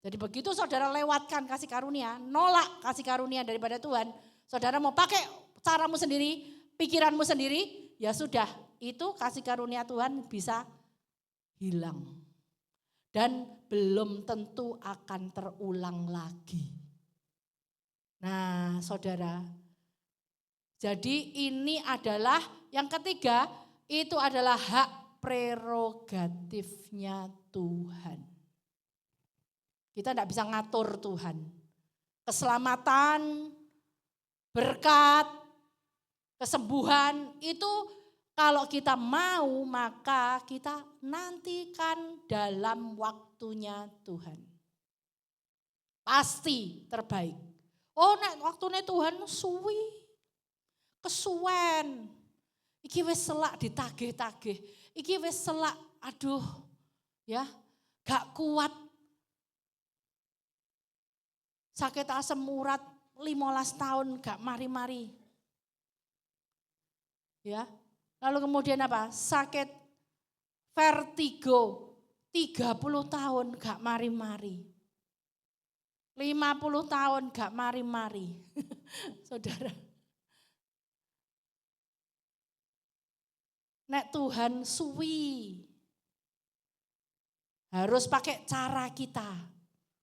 Jadi begitu saudara lewatkan kasih karunia, nolak kasih karunia daripada Tuhan, saudara mau pakai caramu sendiri, pikiranmu sendiri, ya sudah, itu kasih karunia Tuhan bisa hilang. Dan belum tentu akan terulang lagi. Nah saudara, jadi ini adalah yang ketiga, itu adalah hak prerogatifnya Tuhan. Kita tidak bisa ngatur Tuhan. Keselamatan, berkat, kesembuhan itu kalau kita mau maka kita nantikan dalam waktunya Tuhan. Pasti terbaik. Oh nek waktunya Tuhan suwi. Kesuwen, iki wis selak ditagih-tagih, iki wis selak, aduh ya gak kuat. Sakit asam urat 15 tahun gak mari-mari. Ya, lalu kemudian apa? Sakit vertigo 30 tahun gak mari-mari. 50 tahun gak mari-mari. Saudara. Nek Tuhan suwi. Harus pakai cara kita.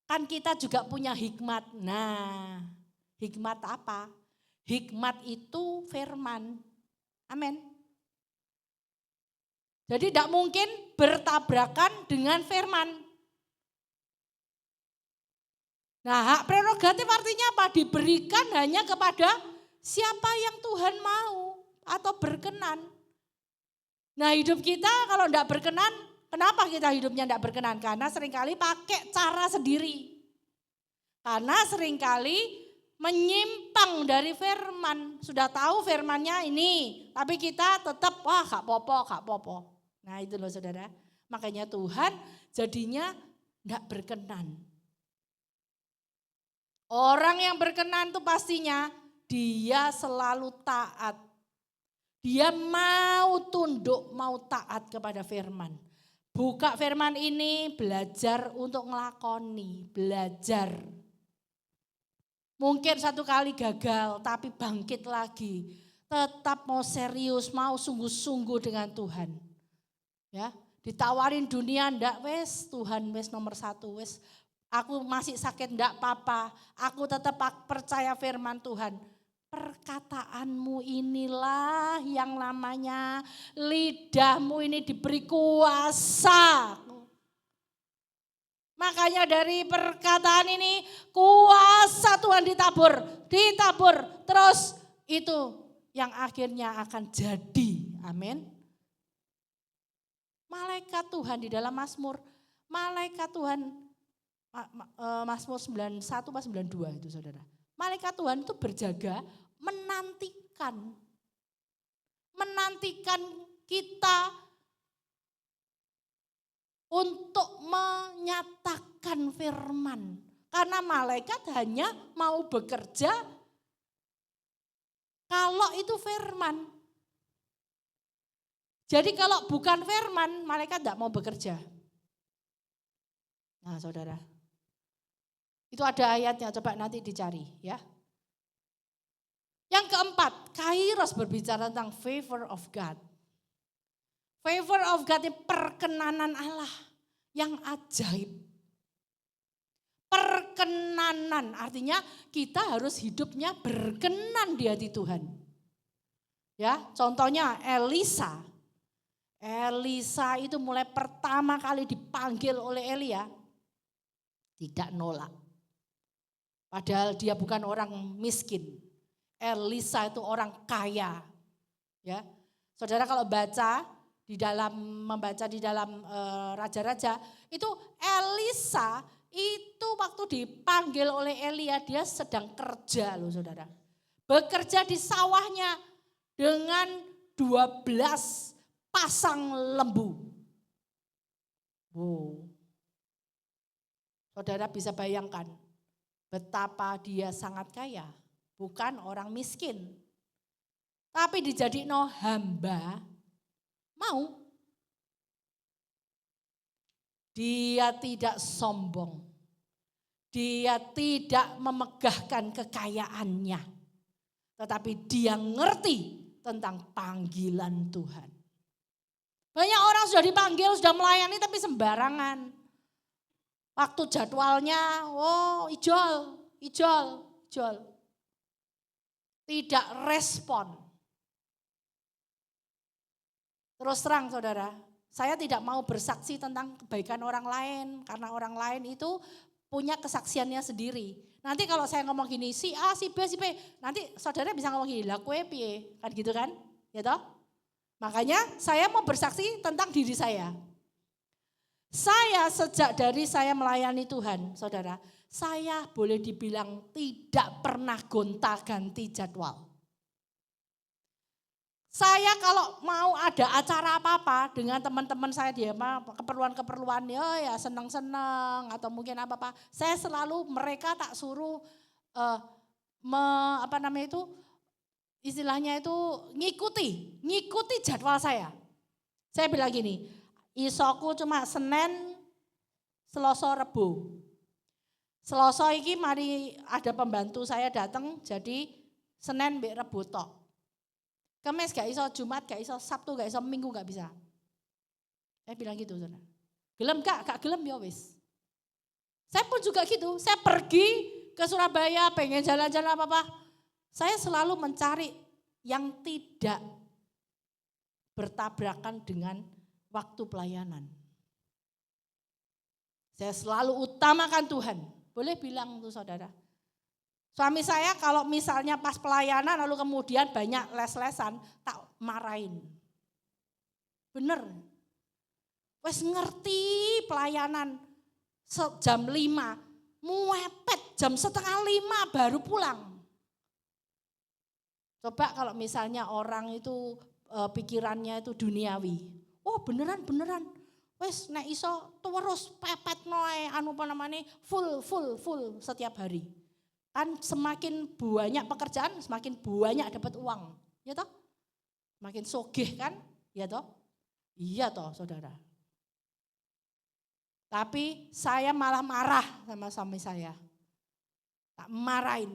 Kan kita juga punya hikmat. Nah, hikmat apa? Hikmat itu firman. Amin. Jadi tidak mungkin bertabrakan dengan firman. Nah, hak prerogatif artinya apa? Diberikan hanya kepada siapa yang Tuhan mau atau berkenan. Nah hidup kita kalau tidak berkenan, kenapa kita hidupnya tidak berkenan? Karena seringkali pakai cara sendiri. Karena seringkali menyimpang dari firman. Sudah tahu firmannya ini, tapi kita tetap gak popo. Nah itu loh saudara. Makanya Tuhan jadinya tidak berkenan. Orang yang berkenan itu pastinya dia selalu taat. Dia mau tunduk, mau taat kepada firman. Buka firman ini, belajar untuk ngelakoni, belajar. Mungkin satu kali gagal, tapi bangkit lagi. Tetap mau serius, mau sungguh-sungguh dengan Tuhan. Ya, ditawarin dunia ndak wes, Tuhan wes nomor 1 wes. Aku masih sakit ndak apa-apa, aku tetap percaya firman Tuhan. Perkataanmu inilah yang namanya lidahmu ini diberi kuasa. Makanya dari perkataan ini kuasa Tuhan ditabur. Terus itu yang akhirnya akan jadi. Amin. Malaikat Tuhan di dalam Mazmur. Malaikat Tuhan Mazmur 91 pas 92 itu saudara. Malaikat Tuhan itu berjaga menantikan kita untuk menyatakan firman. Karena malaikat hanya mau bekerja kalau itu firman. Jadi kalau bukan firman, malaikat tidak mau bekerja. Nah saudara, itu ada ayatnya, coba nanti dicari ya. Yang keempat, Kairos berbicara tentang favor of God. Favor of God ini perkenanan Allah. yang ajaib. Perkenanan, artinya kita harus hidupnya berkenan di hati Tuhan. Ya, contohnya Elisa. Elisa itu mulai pertama kali dipanggil oleh Elia, tidak nolak. Padahal dia bukan orang miskin. Elisa itu orang kaya. Ya, saudara kalau membaca di dalam raja-raja, itu Elisa itu waktu dipanggil oleh Elia dia sedang kerja loh saudara. Bekerja di sawahnya dengan 12 pasang lembu. Wow. Saudara bisa bayangkan betapa dia sangat kaya. Bukan orang miskin. Tapi dijadiin hamba, mau. Dia tidak sombong. Dia tidak memegahkan kekayaannya. Tetapi dia ngerti tentang panggilan Tuhan. Banyak orang sudah dipanggil, sudah melayani tapi sembarangan. Waktu jadwalnya, ijol. Tidak respon. Terus terang saudara, saya tidak mau bersaksi tentang kebaikan orang lain. Karena orang lain itu punya kesaksiannya sendiri. Nanti kalau saya ngomong gini, si A, si B, nanti saudara bisa ngomong gini, lah kue piye, kan gitu kan? Ya toh? Makanya saya mau bersaksi tentang diri saya. Saya sejak dari saya melayani Tuhan, saudara, saya boleh dibilang tidak pernah gonta-ganti jadwal. Saya kalau mau ada acara apa-apa dengan teman-teman saya dia keperluan-keperluan ya senang-senang atau mungkin apa-apa, saya selalu mereka tak suruh istilahnya itu ngikuti jadwal saya. Saya bilang gini, isoku cuma Senin, Selasa, Rebo. Selasa iki mari ada pembantu saya datang jadi Senin mbek Rebo tok. Kamis gak iso, Jumat gak iso, Sabtu gak iso, Minggu gak bisa. Saya bilang gitu saudara. Gelem gak gelem ya wis. Saya pun juga gitu, saya pergi ke Surabaya pengen jalan-jalan apa-apa. Saya selalu mencari yang tidak bertabrakan dengan waktu pelayanan. Saya selalu utamakan Tuhan. Boleh bilang tuh saudara. Suami saya kalau misalnya pas pelayanan lalu kemudian banyak les-lesan, tak marahin. Bener. Wes ngerti pelayanan jam 5, muepet jam setengah 5 baru pulang. Coba kalau misalnya orang itu pikirannya itu duniawi. Oh beneran. Wes nek iso terus pepet noe full setiap hari. Kan semakin banyak pekerjaan, semakin banyak dapat uang. Ya toh? Semakin sogeh kan? Ya toh? Iya toh saudara. Tapi saya malah marah sama suami saya. Tak marahin.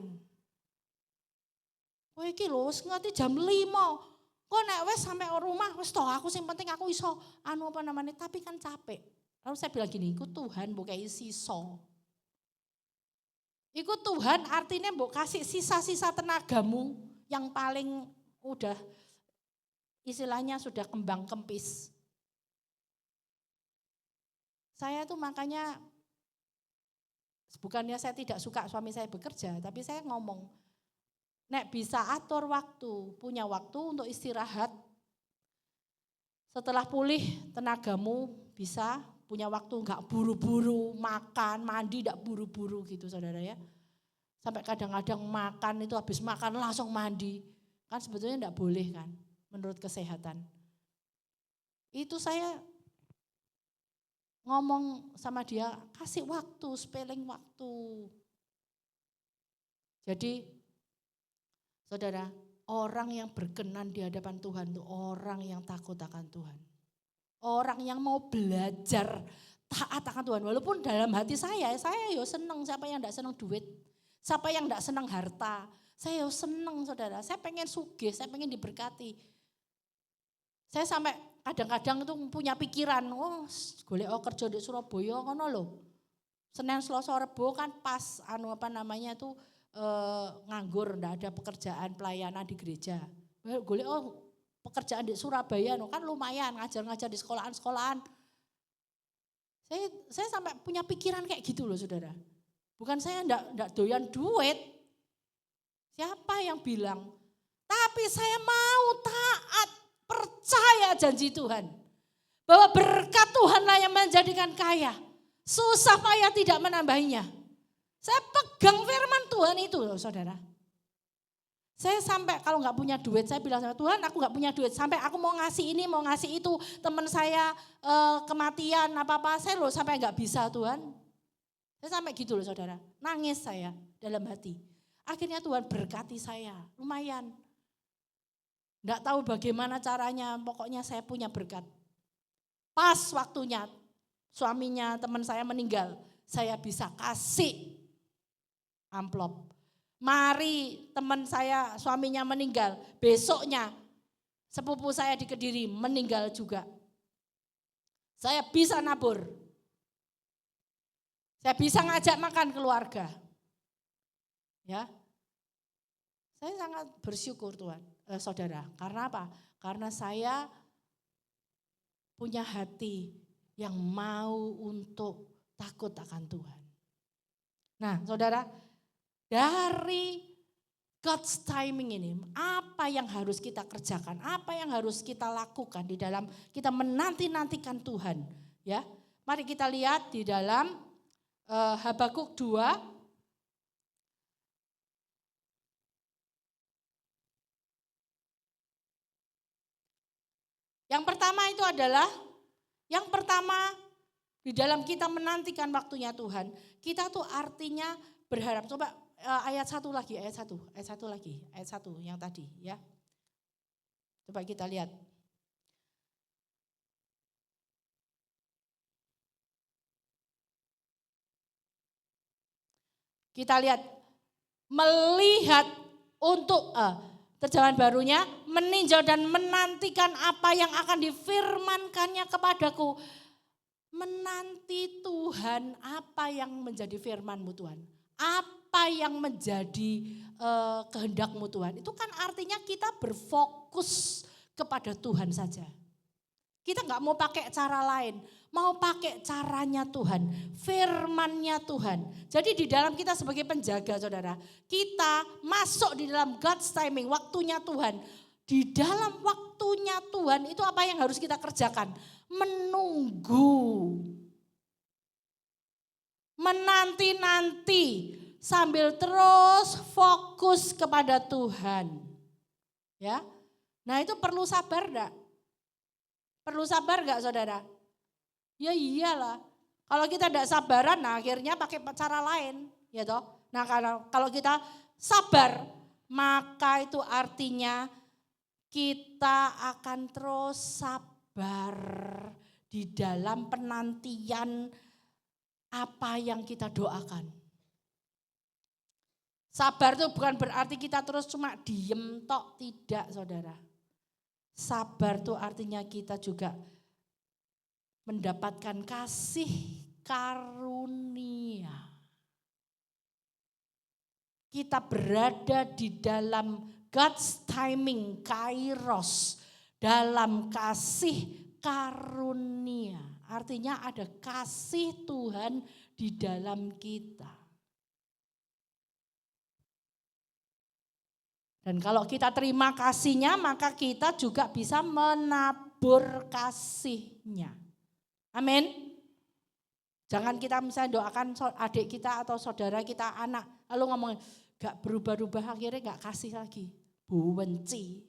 Kowe iki lho wis ngerti jam 5. Kok nek wis sampai rumah wis toh aku sing penting aku iso tapi kan capek. Lalu saya bilang gini, iku Tuhan mbok kei siso. Iku Tuhan artinya mbok kasih sisa-sisa tenagamu yang paling udah istilahnya sudah kembang kempis. Saya tuh makanya bukannya saya tidak suka suami saya bekerja, tapi saya ngomong, nek bisa atur waktu, punya waktu untuk istirahat. Setelah pulih tenagamu bisa punya waktu enggak buru-buru makan, mandi enggak buru-buru gitu saudara ya. Sampai kadang-kadang makan itu habis makan langsung mandi. Kan sebetulnya enggak boleh kan menurut kesehatan. Itu saya ngomong sama dia, kasih waktu, spelling waktu. Jadi saudara, orang yang berkenan di hadapan Tuhan itu orang yang takut akan Tuhan. Orang yang mau belajar taat akan Tuhan. Walaupun dalam hati saya yo seneng. Siapa yang enggak seneng duit? Siapa yang enggak seneng harta? Saya seneng saudara. Saya pengen sugih, saya pengen diberkati. Saya sampai kadang-kadang itu punya pikiran, oh golek kerja di Surabaya ngono lho. Senin Selasa Rebo kan pas tuh nganggur, ndak ada pekerjaan pelayanan di gereja. Golek pekerjaan di Surabaya kan lumayan, ngajar-ngajar di sekolahan-sekolahan. Saya sampai punya pikiran kayak gitu loh saudara. Bukan saya enggak doyan duit. Siapa yang bilang? Tapi saya mau taat, percaya janji Tuhan. Bahwa berkat Tuhanlah yang menjadikan kaya. Susah payah tidak menambahinya. Saya pegang firman Tuhan itu loh saudara. Saya sampai kalau nggak punya duit, saya bilang sama Tuhan, aku nggak punya duit. Sampai aku mau ngasih ini, mau ngasih itu. Teman saya kematian apa-apa, saya loh sampai nggak bisa Tuhan. Saya sampai gitu loh saudara. Nangis saya dalam hati. Akhirnya Tuhan berkati saya, lumayan. Nggak tahu bagaimana caranya, pokoknya saya punya berkat. Pas waktunya suaminya teman saya meninggal, saya bisa kasih amplop. Mari teman saya suaminya meninggal, besoknya sepupu saya di Kediri meninggal juga. Saya bisa nabur. Saya bisa ngajak makan keluarga. Ya. Saya sangat bersyukur Tuhan, saudara. Karena apa? Karena saya punya hati yang mau untuk takut akan Tuhan. Nah, saudara, dari God's timing ini, apa yang harus kita kerjakan, apa yang harus kita lakukan di dalam kita menanti-nantikan Tuhan. Ya, mari kita lihat di dalam Habakuk 2. Yang pertama itu adalah, yang pertama di dalam kita menantikan waktunya Tuhan, kita tuh artinya berharap. Coba ayat 1 lagi, ayat 1 yang tadi ya. Coba kita lihat. Kita lihat, melihat untuk terjemahan barunya, meninjau dan menantikan apa yang akan difirmankannya kepadaku. Menanti Tuhan, apa yang menjadi firman-Mu Tuhan? Apa yang menjadi kehendak-Mu Tuhan? Itu kan artinya kita berfokus kepada Tuhan saja. Kita nggak mau pakai cara lain, mau pakai caranya Tuhan, firman-Nya Tuhan. Jadi di dalam kita sebagai penjaga saudara, kita masuk di dalam God's timing, waktunya Tuhan. Di dalam waktunya Tuhan itu apa yang harus kita kerjakan? Menunggu, menanti-nanti sambil terus fokus kepada Tuhan. Ya, nah itu perlu sabar enggak? Perlu sabar enggak saudara? Ya iyalah. Kalau kita tidak sabaran, nah akhirnya pakai cara lain, ya toh. Nah kalau kita sabar, maka itu artinya kita akan terus sabar di dalam penantian apa yang kita doakan. Sabar itu bukan berarti kita terus cuma diem tok, tidak saudara. Sabar itu artinya kita juga mendapatkan kasih karunia. Kita berada di dalam God's timing, kairos, dalam kasih karunia. Artinya ada kasih Tuhan di dalam kita. Dan kalau kita terima kasihnya, maka kita juga bisa menabur kasihnya. Amin. Jangan kita misalnya doakan adik kita atau saudara kita, anak, lalu ngomong gak berubah-ubah, akhirnya gak kasih lagi. Benci.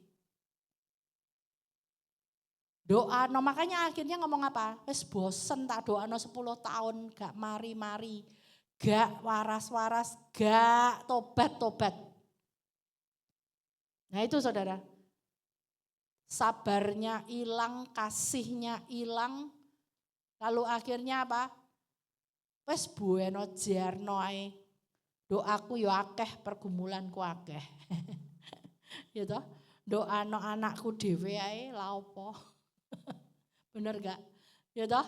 Doa, no, makanya akhirnya ngomong apa? Wes bosen tak doa no 10 tahun, gak mari-mari, gak waras-waras, gak tobat-tobat. Nah itu saudara, sabarnya hilang, kasihnya hilang, lalu akhirnya apa? Wes bueno jarno ae. Doaku yo akeh, pergumulanku akeh. Ya toh? Doano anakku dhewe ae lha opo? Bener gak? Ya toh?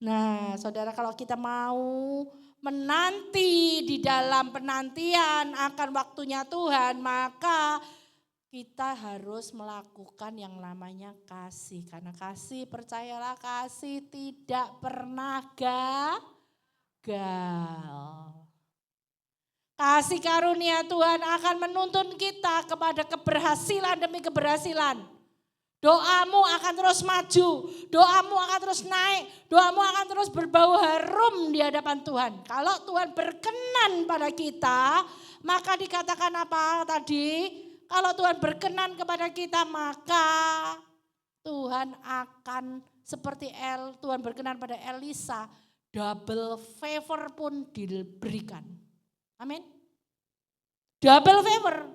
Nah, saudara, kalau kita mau menanti di dalam penantian akan waktunya Tuhan, maka kita harus melakukan yang namanya kasih. Karena kasih, percayalah, kasih tidak pernah gagal. Kasih karunia Tuhan akan menuntun kita kepada keberhasilan demi keberhasilan. Doamu akan terus maju, doamu akan terus naik, doamu akan terus berbau harum di hadapan Tuhan. Kalau Tuhan berkenan pada kita, maka dikatakan apa tadi? Kalau Tuhan berkenan kepada kita, maka Tuhan akan seperti Tuhan berkenan pada Elisa, double favor pun diberikan. Amin. Double favor.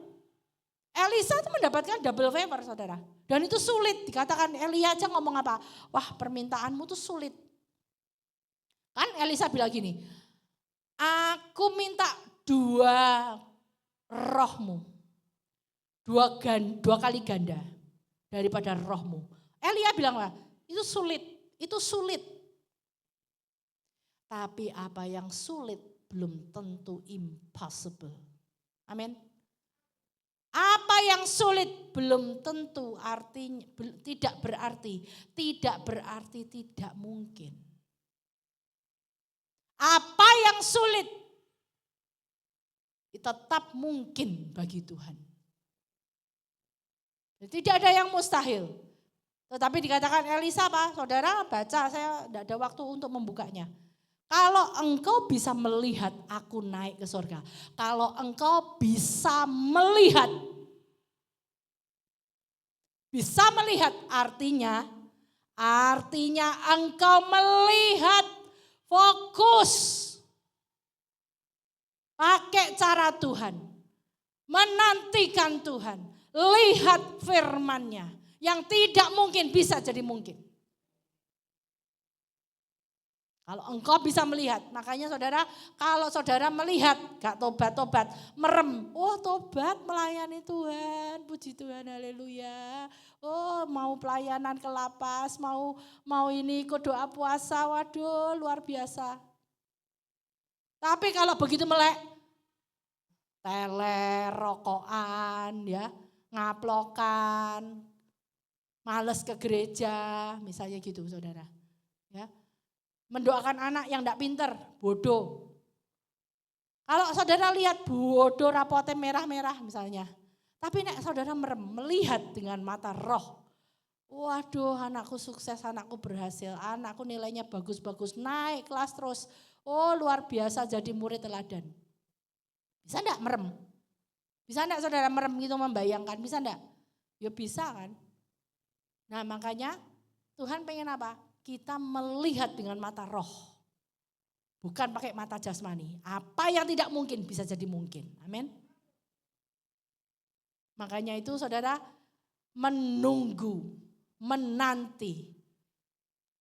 Elisa itu mendapatkan double favor, saudara. Dan itu sulit, dikatakan Elia aja ngomong apa? Wah, permintaanmu tuh sulit. Kan Elisa bilang gini, aku minta 2 rohmu. 2 kali ganda daripada rohmu. Elia bilang, wah, itu sulit. Tapi apa yang sulit belum tentu impossible. Amin. Apa yang sulit belum tentu artinya tidak berarti tidak mungkin. Apa yang sulit tetap mungkin bagi Tuhan. Tidak ada yang mustahil. Tetapi dikatakan Elisa apa? Saudara baca, saya tidak ada waktu untuk membukanya. Kalau engkau bisa melihat aku naik ke surga. Kalau engkau bisa melihat artinya engkau melihat fokus. Pakai cara Tuhan. Menantikan Tuhan. Lihat firman-Nya. Yang tidak mungkin bisa jadi mungkin. Kalau engkau bisa melihat, makanya saudara, kalau saudara melihat, gak tobat-tobat, merem. Oh tobat melayani Tuhan, puji Tuhan, haleluya. Oh mau pelayanan ke lapas, mau ini ikut doa puasa, waduh luar biasa. Tapi kalau begitu melek, teler, rokokan, ya, ngaplokan, males ke gereja, misalnya gitu saudara. Ya. Mendoakan anak yang tidak pinter, bodoh. Kalau saudara lihat bodoh rapotnya merah-merah misalnya. Tapi nek saudara merem, melihat dengan mata roh. Waduh anakku sukses, anakku berhasil, anakku nilainya bagus-bagus, naik kelas terus. Oh luar biasa jadi murid teladan. Bisa enggak merem? Bisa enggak saudara merem gitu membayangkan, bisa enggak? Ya bisa kan. Nah makanya Tuhan pengen apa? Kita melihat dengan mata roh. Bukan pakai mata jasmani. Apa yang tidak mungkin bisa jadi mungkin. Amin. Makanya itu saudara menunggu, menanti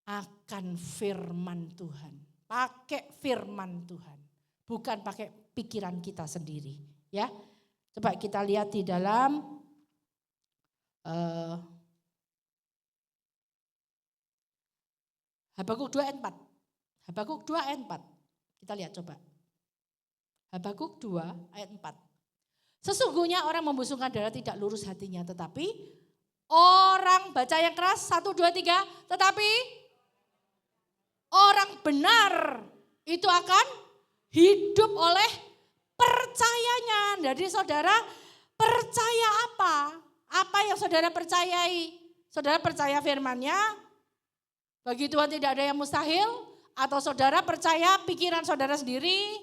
akan firman Tuhan. Pakai firman Tuhan. Bukan pakai pikiran kita sendiri. Ya, coba kita lihat di dalam Habakuk 2 ayat 4. Habakuk 2 ayat 4. Kita lihat coba. Habakuk 2 ayat 4. Sesungguhnya orang membusungkan darah tidak lurus hatinya. Tetapi orang, baca yang keras, 1, 2, 3. Tetapi orang benar itu akan hidup oleh percayanya. Jadi saudara percaya apa? Apa yang saudara percayai? Saudara percaya firman-Nya? Bagi Tuhan tidak ada yang mustahil, atau saudara percaya pikiran saudara sendiri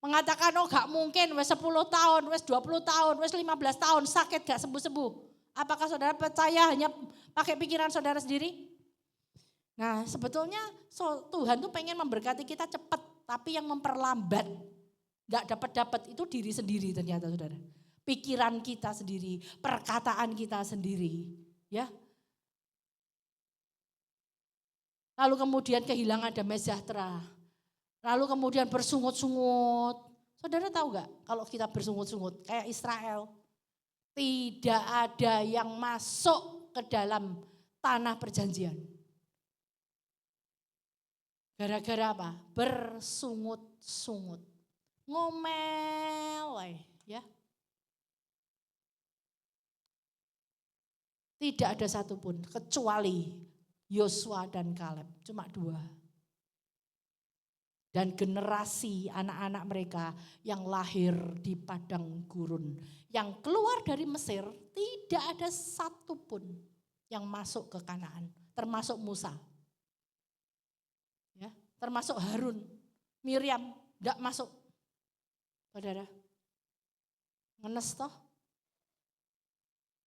mengatakan oh gak mungkin wes 10 tahun, wes 20 tahun, wes 15 tahun sakit gak sembuh-sembuh. Apakah saudara percaya hanya pakai pikiran saudara sendiri? Nah sebetulnya Tuhan tuh pengen memberkati kita cepat, tapi yang memperlambat gak dapat itu diri sendiri ternyata saudara. Pikiran kita sendiri, perkataan kita sendiri, ya. Lalu kemudian kehilangan damai sejahtera. Lalu kemudian bersungut-sungut. Saudara tahu gak kalau kita bersungut-sungut kayak Israel. Tidak ada yang masuk ke dalam tanah perjanjian. Gara-gara apa? Bersungut-sungut. Ngomel, ya. Tidak ada satupun kecuali Yosua dan Kaleb, cuma 2. Dan generasi anak-anak mereka yang lahir di padang gurun, yang keluar dari Mesir, tidak ada satupun yang masuk ke Kanaan, termasuk Musa. Ya, termasuk Harun, Miriam, enggak masuk. Saudara, ngenes toh?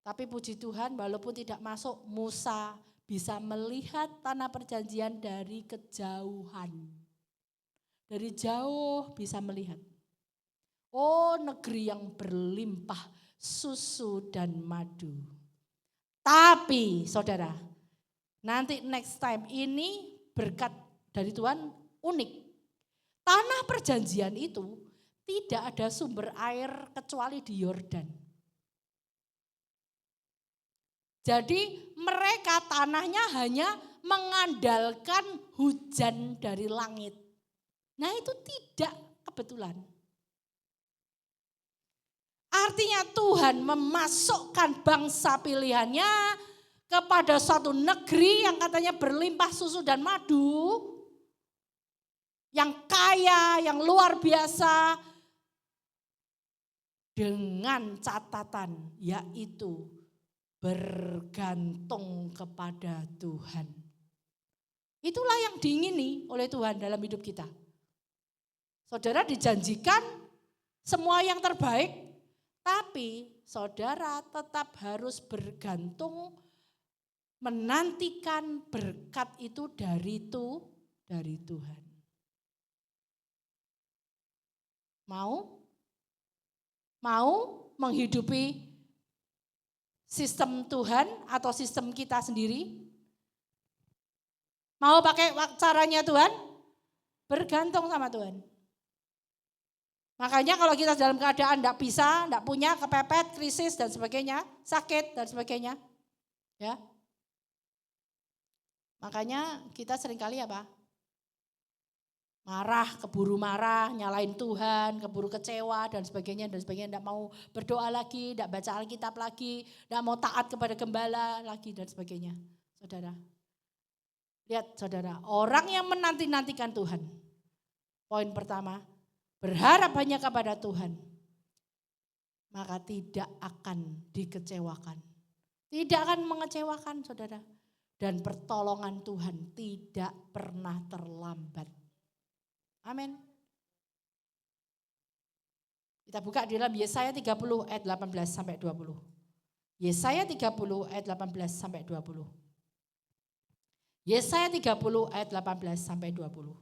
Tapi puji Tuhan walaupun tidak masuk, Musa bisa melihat tanah perjanjian dari kejauhan. Dari jauh bisa melihat. Oh, negeri yang berlimpah susu dan madu. Tapi saudara, nanti next time ini berkat dari Tuhan unik. Tanah perjanjian itu tidak ada sumber air kecuali di Yordan. Jadi mereka tanahnya hanya mengandalkan hujan dari langit. Nah itu tidak kebetulan. Artinya Tuhan memasukkan bangsa pilihannya kepada suatu negeri yang katanya berlimpah susu dan madu. Yang kaya, yang luar biasa. Dengan catatan yaitu bergantung kepada Tuhan. Itulah yang diingini oleh Tuhan dalam hidup kita. Saudara dijanjikan semua yang terbaik, tapi saudara tetap harus bergantung menantikan berkat itu dari Tuhan. Mau menghidupi sistem Tuhan atau sistem kita sendiri? Mau pakai caranya Tuhan? Bergantung sama Tuhan. Makanya kalau kita dalam keadaan tidak bisa, tidak punya, kepepet, krisis dan sebagainya, sakit dan sebagainya. Ya. Makanya kita seringkali apa? Marah, keburu marah, nyalain Tuhan, keburu kecewa dan sebagainya. Tidak mau berdoa lagi, tidak baca Alkitab lagi, tidak mau taat kepada gembala lagi dan sebagainya. Saudara, lihat saudara, orang yang menanti-nantikan Tuhan. Poin pertama, berharap hanya kepada Tuhan. Maka tidak akan dikecewakan. Tidak akan mengecewakan saudara. Dan pertolongan Tuhan tidak pernah terlambat. Amin. Kita buka di dalam Yesaya 30 ayat 18 sampai 20. Yesaya 30 ayat 18 sampai 20. Yesaya 30 ayat 18 sampai 20.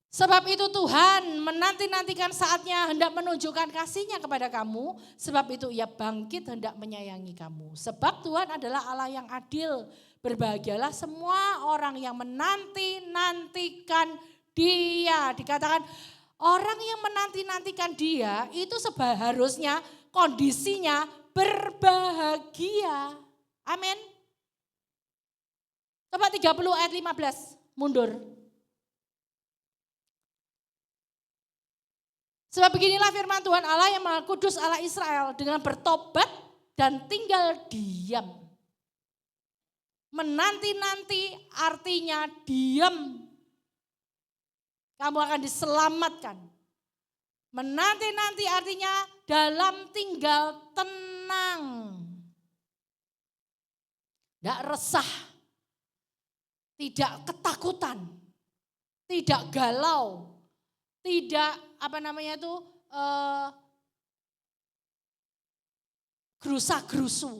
Sebab itu Tuhan menanti-nantikan saatnya hendak menunjukkan kasih-Nya kepada kamu. Sebab itu Ia bangkit hendak menyayangi kamu. Sebab Tuhan adalah Allah yang adil. Berbahagialah semua orang yang menanti-nantikan Dia. Dikatakan orang yang menanti-nantikan Dia itu seharusnya kondisinya berbahagia. Amin. Coba 30 ayat 15 mundur. Sebab beginilah firman Tuhan Allah yang Maha Kudus Allah Israel dengan bertobat dan tinggal diam. Menanti-nanti artinya diam. Kamu akan diselamatkan. Menanti-nanti artinya dalam tinggal tenang. Tidak resah. Tidak ketakutan. Tidak galau. Tidak gerusa-gerusu.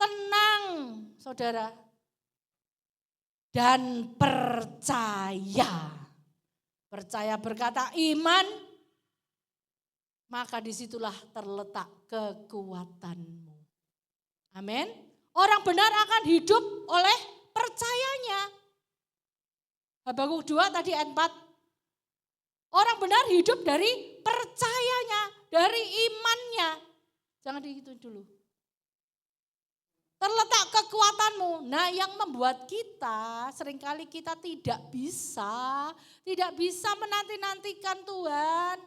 Tenang, saudara. Dan percaya. Percaya berkata iman, maka disitulah terletak kekuatanmu. Amin. Orang benar akan hidup oleh percayanya. Habakuk 2 tadi ayat 4. Orang benar hidup dari percayanya, dari imannya. Jangan dihitung dulu. Terletak kekuatanmu. Nah, yang membuat kita seringkali kita tidak bisa menanti-nantikan Tuhan.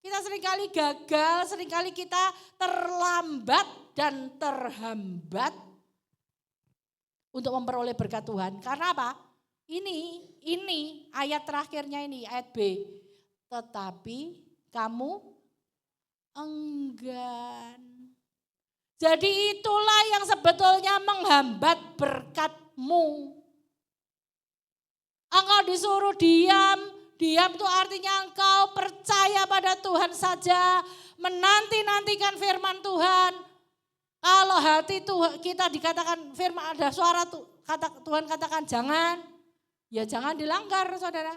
Kita seringkali gagal, seringkali kita terlambat dan terhambat untuk memperoleh berkat Tuhan. Karena apa? Ini ayat terakhirnya ini, ayat B. Tetapi kamu enggan. Jadi itulah yang sebetulnya menghambat berkatmu. Engkau disuruh diam. Diam itu artinya engkau percaya pada Tuhan saja. Menanti-nantikan firman Tuhan. Kalau hati Tuhan kita dikatakan firman, ada suara Tuhan katakan jangan. Ya jangan dilanggar saudara.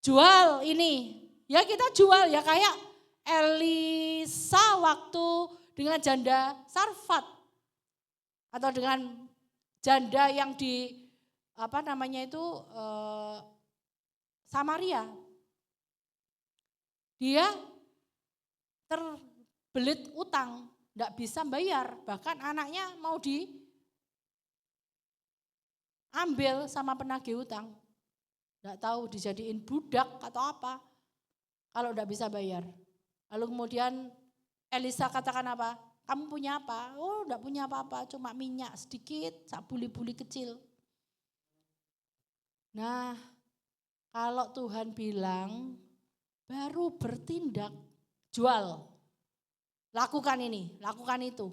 Jual ini. Ya kita jual ya kayak Elisa waktu dengan janda Sarfat atau dengan janda yang di Samaria. Dia terbelit utang, tidak bisa bayar, bahkan anaknya mau diambil sama penagih utang. Tidak tahu dijadiin budak atau apa kalau tidak bisa bayar. Lalu kemudian Elisa katakan apa? Kamu punya apa? Oh enggak punya apa-apa, cuma minyak sedikit, buli-buli kecil. Nah kalau Tuhan bilang baru bertindak, jual. Lakukan ini, lakukan itu.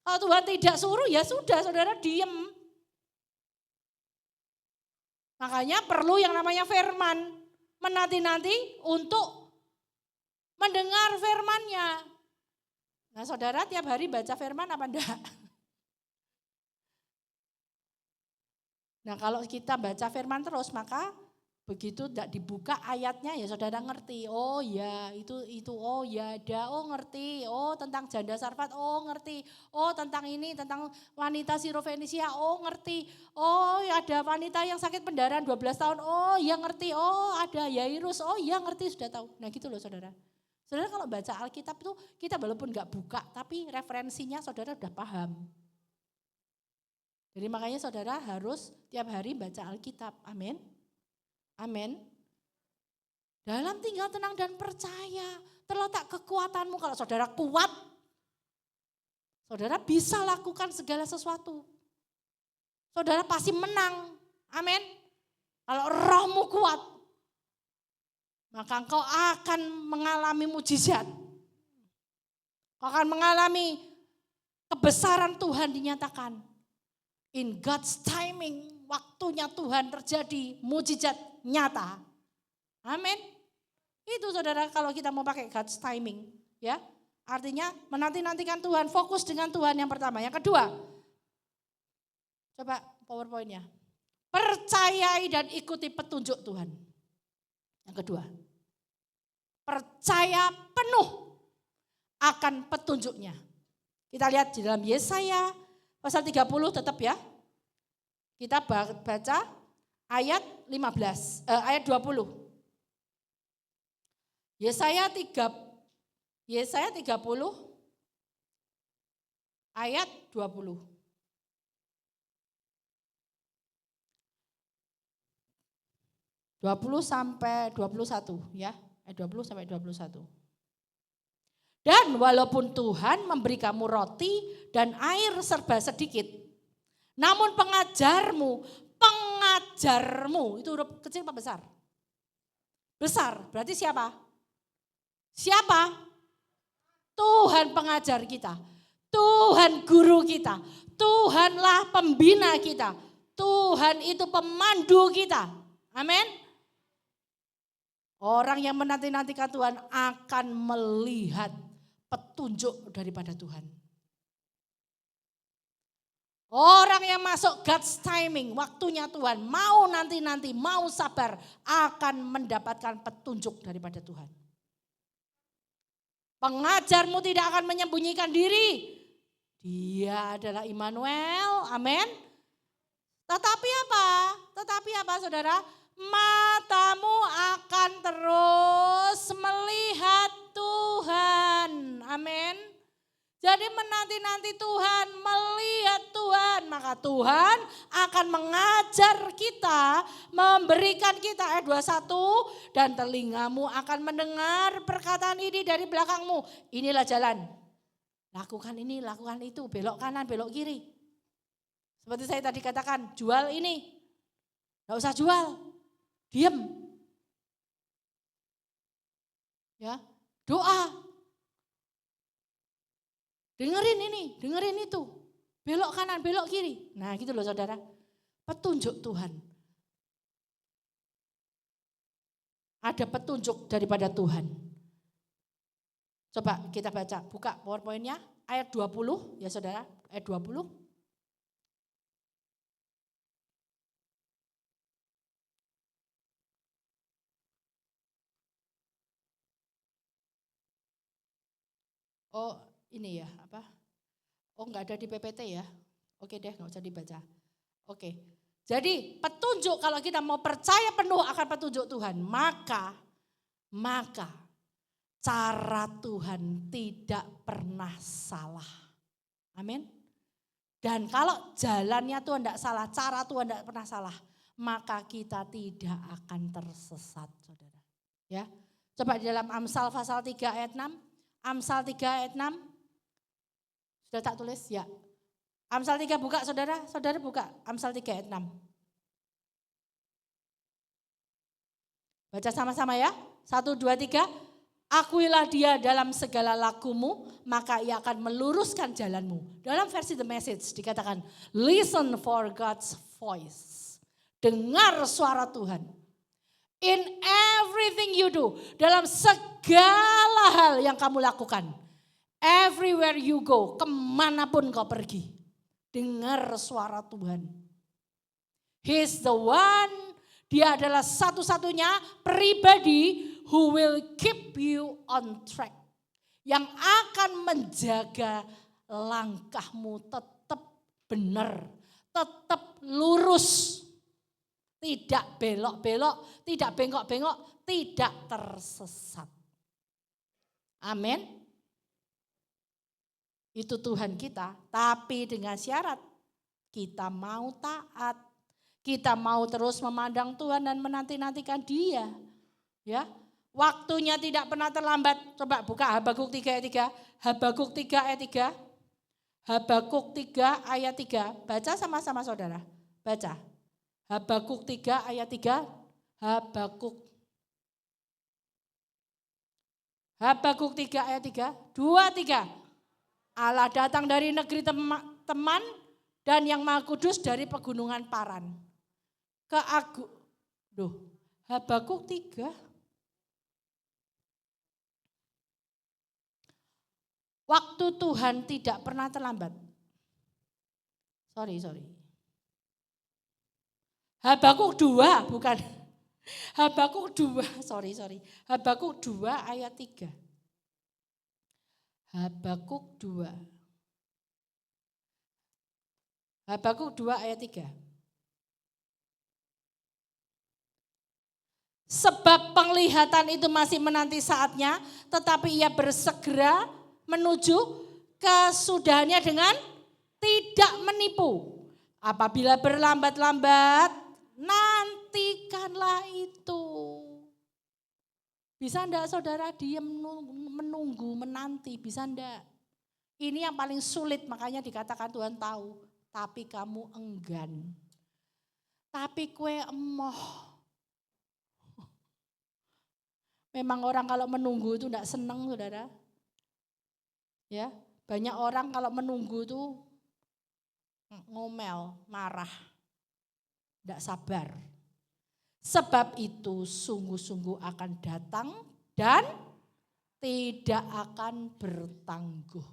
Kalau Tuhan tidak suruh ya sudah saudara diem. Makanya perlu yang namanya firman. Menanti-nanti untuk mendengar firman-Nya. Nah saudara tiap hari baca firman apa enggak? Nah kalau kita baca firman terus maka begitu tidak dibuka ayatnya ya saudara ngerti. Oh ya itu oh ya ada, oh ngerti. Oh tentang janda Sarfat, oh ngerti. Oh tentang ini, tentang wanita Sirofenisia, oh ngerti. Oh ada wanita yang sakit pendarahan 12 tahun, oh ya ngerti. Oh ada Yairus, oh ya ngerti sudah tahu. Nah gitu loh saudara. Saudara kalau baca Alkitab itu kita walaupun nggak buka tapi referensinya saudara udah paham. Jadi makanya saudara harus tiap hari baca Alkitab. Amin. Amin. Dalam tinggal tenang dan percaya terletak kekuatanmu. Kalau saudara kuat, saudara bisa lakukan segala sesuatu. Saudara pasti menang. Amin. Kalau rohmu kuat, maka engkau akan mengalami mujizat. Kau akan mengalami kebesaran Tuhan dinyatakan. In God's timing, waktunya Tuhan terjadi mujizat nyata. Amin. Itu saudara kalau kita mau pakai God's timing. Ya, artinya menanti-nantikan Tuhan, fokus dengan Tuhan yang pertama. Yang kedua, coba PowerPoint-nya. Percayai dan ikuti petunjuk Tuhan. Yang kedua, percaya penuh akan petunjuknya. Kita lihat di dalam Yesaya pasal 30 tetap ya. Kita baca ayat 20. Yesaya 30 ayat 20. Sampai 21 ya, ayat 20 sampai 21. Dan walaupun Tuhan memberi kamu roti dan air serba sedikit, namun pengajarmu itu huruf kecil apa besar? Besar, berarti siapa? Siapa? Tuhan pengajar kita, Tuhan guru kita, Tuhanlah pembina kita, Tuhan itu pemandu kita. Amin. Orang yang menanti-nantikan Tuhan akan melihat petunjuk daripada Tuhan. Orang yang masuk God's timing, waktunya Tuhan, mau nanti-nanti, mau sabar, akan mendapatkan petunjuk daripada Tuhan. Pengajarmu tidak akan menyembunyikan diri. Dia adalah Immanuel, amin. Tetapi apa saudara? Matamu akan terus melihat Tuhan. Tuhan. Amin. Jadi menanti-nanti Tuhan, melihat Tuhan, maka Tuhan akan mengajar kita, memberikan kita ayat 21, dan telingamu akan mendengar perkataan ini dari belakangmu. Inilah jalan. Lakukan ini, lakukan itu, belok kanan, belok kiri. Seperti saya tadi katakan, jual ini. Enggak usah jual. Diam. Ya, doa. Dengerin ini, dengerin itu. Belok kanan, belok kiri. Nah gitu loh saudara. Petunjuk Tuhan. Ada petunjuk daripada Tuhan. Coba kita baca, buka PowerPoint-nya. Ayat 20 ya saudara, ayat 20. Oh ini ya apa? Oh enggak ada di PPT ya? Oke deh enggak usah dibaca. Oke. Jadi petunjuk kalau kita mau percaya penuh akan petunjuk Tuhan. Maka cara Tuhan tidak pernah salah. Amin. Dan kalau jalannya Tuhan tidak salah, cara Tuhan tidak pernah salah, maka kita tidak akan tersesat saudara. Ya. Coba di dalam Amsal pasal 3 ayat 6. Amsal 3 ayat 6. Sudah tak tulis? Ya. Amsal 3 buka saudara. Saudara buka Amsal 3 ayat 6. Baca sama-sama ya. 1, 2, 3. Akuilah dia dalam segala lakumu, maka ia akan meluruskan jalanmu. Dalam versi The Message dikatakan, listen for God's voice. Dengar suara Tuhan. In everything you do, dalam segala hal yang kamu lakukan. Everywhere you go, kemanapun kau pergi. Dengar suara Tuhan. He's the one, dia adalah satu-satunya pribadi who will keep you on track. Yang akan menjaga langkahmu tetap benar, tetap lurus. Tidak belok-belok, tidak bengkok-bengkok, tidak tersesat. Amin. Itu Tuhan kita, tapi dengan syarat kita mau taat. Kita mau terus memandang Tuhan dan menanti-nantikan Dia. Ya. Waktunya tidak pernah terlambat. Coba buka Habakuk 3 ayat 3. Habakuk 3 ayat 3. Habakuk 3 ayat 3. Baca sama-sama saudara. Baca. Habakuk 3 ayat 3. Habakuk 3 ayat 3. 2, 3. Allah datang dari negeri teman dan yang Maha Kudus dari pegunungan Paran. Habakuk 3. Waktu Tuhan tidak pernah terlambat. Sorry. Habakuk 2 bukan. Habakuk 2, sorry. Habakuk 2 ayat 3. Habakuk 2. Habakuk 2 ayat 3. Sebab penglihatan itu masih menanti saatnya, tetapi ia bersegera menuju kesudahannya dengan tidak menipu. Apabila berlambat-lambat, nantikanlah itu. Bisa enggak saudara diam menunggu, menanti, bisa enggak? Ini yang paling sulit, makanya dikatakan Tuhan tahu, tapi kamu enggan. Tapi kue emoh. Memang orang kalau menunggu itu enggak senang saudara. Ya, banyak orang kalau menunggu itu ngomel, marah, enggak sabar. Sebab itu sungguh-sungguh akan datang dan tidak akan bertangguh.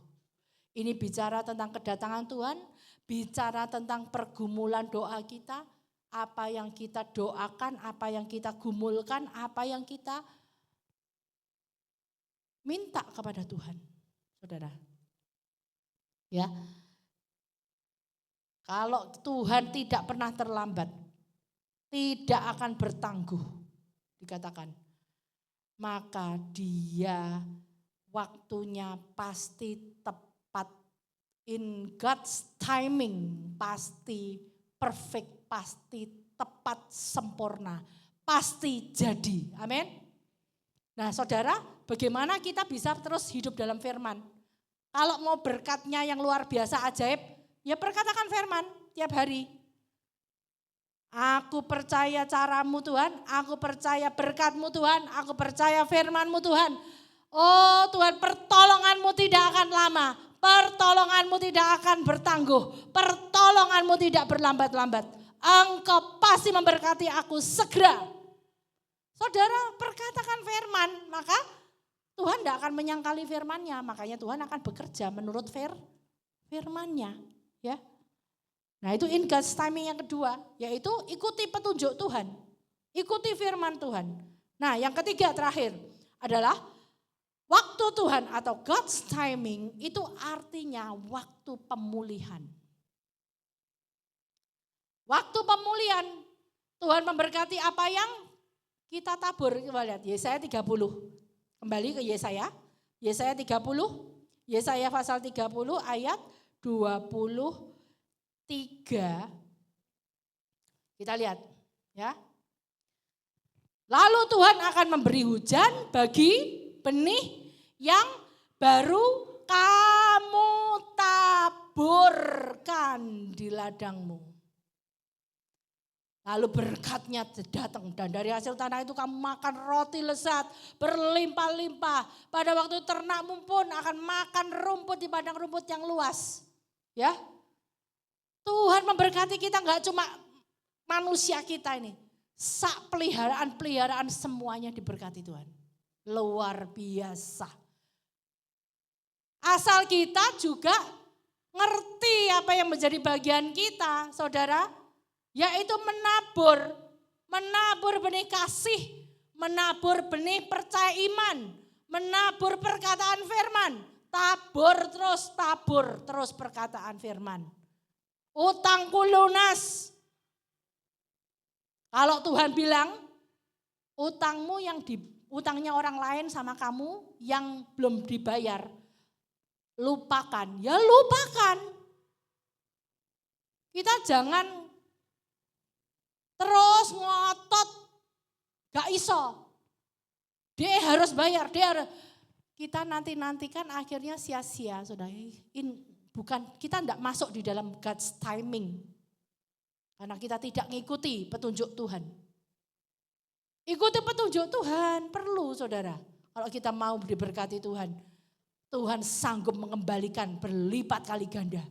Ini bicara tentang kedatangan Tuhan, bicara tentang pergumulan doa kita, apa yang kita doakan, apa yang kita gumulkan, apa yang kita minta kepada Tuhan. Saudara. Ya. Kalau Tuhan tidak pernah terlambat, tidak akan bertangguh, dikatakan. Maka Dia waktunya pasti tepat. In God's timing pasti perfect, pasti tepat, sempurna, pasti jadi. Amin. Nah saudara, bagaimana kita bisa terus hidup dalam firman? Kalau mau berkatnya yang luar biasa ajaib, ya perkatakan firman tiap hari. Aku percaya caramu Tuhan, aku percaya berkatmu Tuhan, aku percaya firmanmu Tuhan. Oh Tuhan, pertolonganmu tidak akan lama, pertolonganmu tidak akan bertangguh, pertolonganmu tidak berlambat-lambat. Engkau pasti memberkati aku segera. Saudara, perkatakan firman, maka Tuhan tidak akan menyangkali firman-Nya, makanya Tuhan akan bekerja menurut firman-Nya, ya. Nah, itu in God's timing yang kedua, yaitu ikuti petunjuk Tuhan. Ikuti firman Tuhan. Nah, yang ketiga terakhir adalah waktu Tuhan atau God's timing itu artinya waktu pemulihan. Waktu pemulihan, Tuhan memberkati apa yang kita tabur. Coba lihat Yesaya 30. Kembali ke Yesaya 30, Yesaya pasal 30 ayat 23. Kita lihat ya. Lalu Tuhan akan memberi hujan bagi benih yang baru kamu taburkan di ladangmu. Lalu berkatnya datang dan dari hasil tanah itu kamu makan roti lezat berlimpah-limpah. Pada waktu ternakmu pun akan makan rumput di padang rumput yang luas. Ya, Tuhan memberkati kita enggak cuma manusia kita ini. Sak peliharaan semuanya diberkati Tuhan. Luar biasa. Asal kita juga ngerti apa yang menjadi bagian kita, saudara. Yaitu menabur benih kasih, menabur benih percaya iman, menabur perkataan firman. Tabur terus perkataan firman. Utangku lunas. Kalau Tuhan bilang, utangmu utangnya orang lain sama kamu yang belum dibayar, lupakan. Ya lupakan. Kita jangan terus ngotot, gak iso. Dia harus bayar, kita nantikan akhirnya sia-sia, saudara. Kita tidak masuk di dalam God's timing. Karena kita tidak mengikuti petunjuk Tuhan. Ikuti petunjuk Tuhan, perlu saudara. Kalau kita mau diberkati Tuhan, Tuhan sanggup mengembalikan berlipat kali ganda.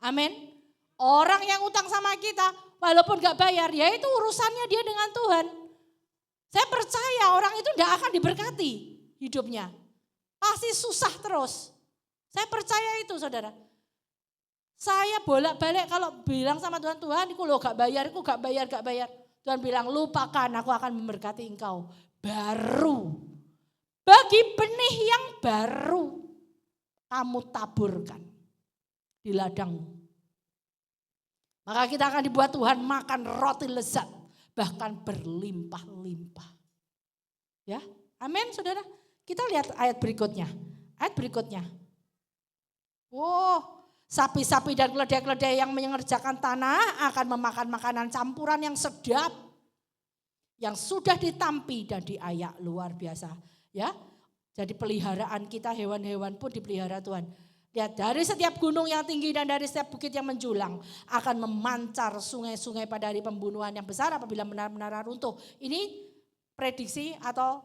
Amin. Orang yang utang sama kita, walaupun gak bayar, ya itu urusannya dia dengan Tuhan. Saya percaya orang itu tidak akan diberkati hidupnya. Pasti susah terus. Saya percaya itu saudara. Saya bolak-balik kalau bilang sama Tuhan, Tuhan aku lo gak bayar. Tuhan bilang lupakan, aku akan memberkati engkau. Baru. Bagi benih yang baru kamu taburkan di ladangmu. Maka kita akan dibuat Tuhan makan roti lezat, bahkan berlimpah-limpah. Ya, amin saudara. Kita lihat ayat berikutnya. Sapi-sapi dan keledai-keledai yang mengerjakan tanah akan memakan makanan campuran yang sedap, yang sudah ditampi dan diayak, luar biasa. Ya, jadi peliharaan kita, hewan-hewan pun dipelihara Tuhan. Lihat, dari setiap gunung yang tinggi dan dari setiap bukit yang menjulang akan memancar sungai-sungai pada hari pembunuhan yang besar apabila menara-menara runtuh. Ini prediksi atau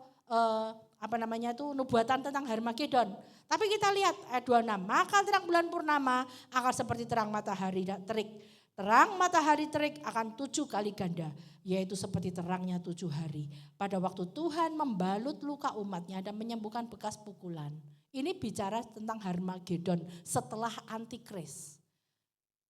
nubuatan tentang Harmagedon. Tapi kita lihat ayat 26, maka terang bulan purnama akan seperti terang matahari terik. Terang matahari terik akan 7 kali ganda, yaitu seperti terangnya 7 hari. Pada waktu Tuhan membalut luka umatnya dan menyembuhkan bekas pukulan. Ini bicara tentang Harmagedon setelah Antikris.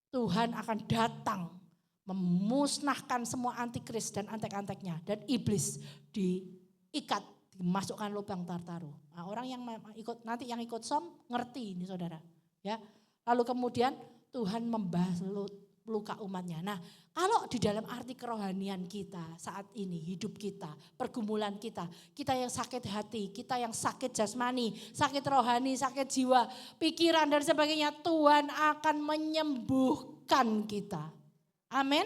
Tuhan akan datang memusnahkan semua Antikris dan antek-anteknya. Dan iblis diikat, dimasukkan lubang Tartaru. Nah, orang yang ikut som ngerti ini saudara. Ya. Lalu kemudian Tuhan membalut luka umatnya. Nah, kalau di dalam arti kerohanian kita saat ini, hidup kita, pergumulan kita yang sakit hati, kita yang sakit jasmani, sakit rohani, sakit jiwa, pikiran dan sebagainya, Tuhan akan menyembuhkan kita. Amin.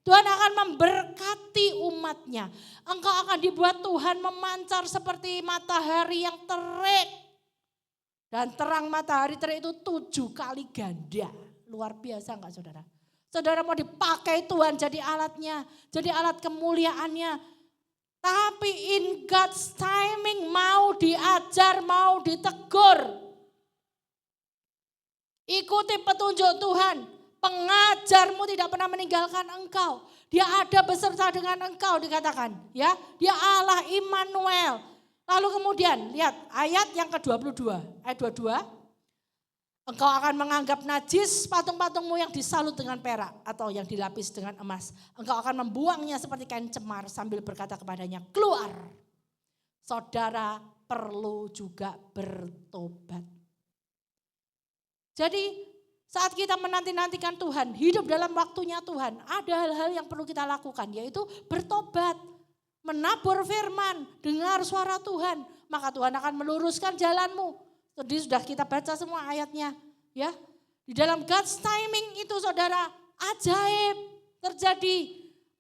Tuhan akan memberkati umatnya. Engkau akan dibuat Tuhan memancar seperti matahari yang terik. Dan terang matahari terik itu 7 kali ganda. Luar biasa enggak saudara? Saudara mau dipakai Tuhan jadi alatnya, jadi alat kemuliaannya. Tapi in God's timing mau diajar, mau ditegur. Ikuti petunjuk Tuhan. Pengajarmu tidak pernah meninggalkan engkau. Dia ada beserta dengan engkau dikatakan. Ya, dia Allah Immanuel. Lalu kemudian lihat ayat yang ke-22. Ayat 22. Engkau akan menganggap najis patung-patungmu yang disalut dengan perak atau yang dilapis dengan emas. Engkau akan membuangnya seperti kain cemar sambil berkata kepadanya, keluar. Saudara perlu juga bertobat. Jadi saat kita menanti-nantikan Tuhan, hidup dalam waktunya Tuhan, ada hal-hal yang perlu kita lakukan, yaitu bertobat, menabur firman, dengar suara Tuhan, maka Tuhan akan meluruskan jalanmu. Tadi sudah kita baca semua ayatnya, ya. Di dalam God's timing itu saudara, ajaib terjadi.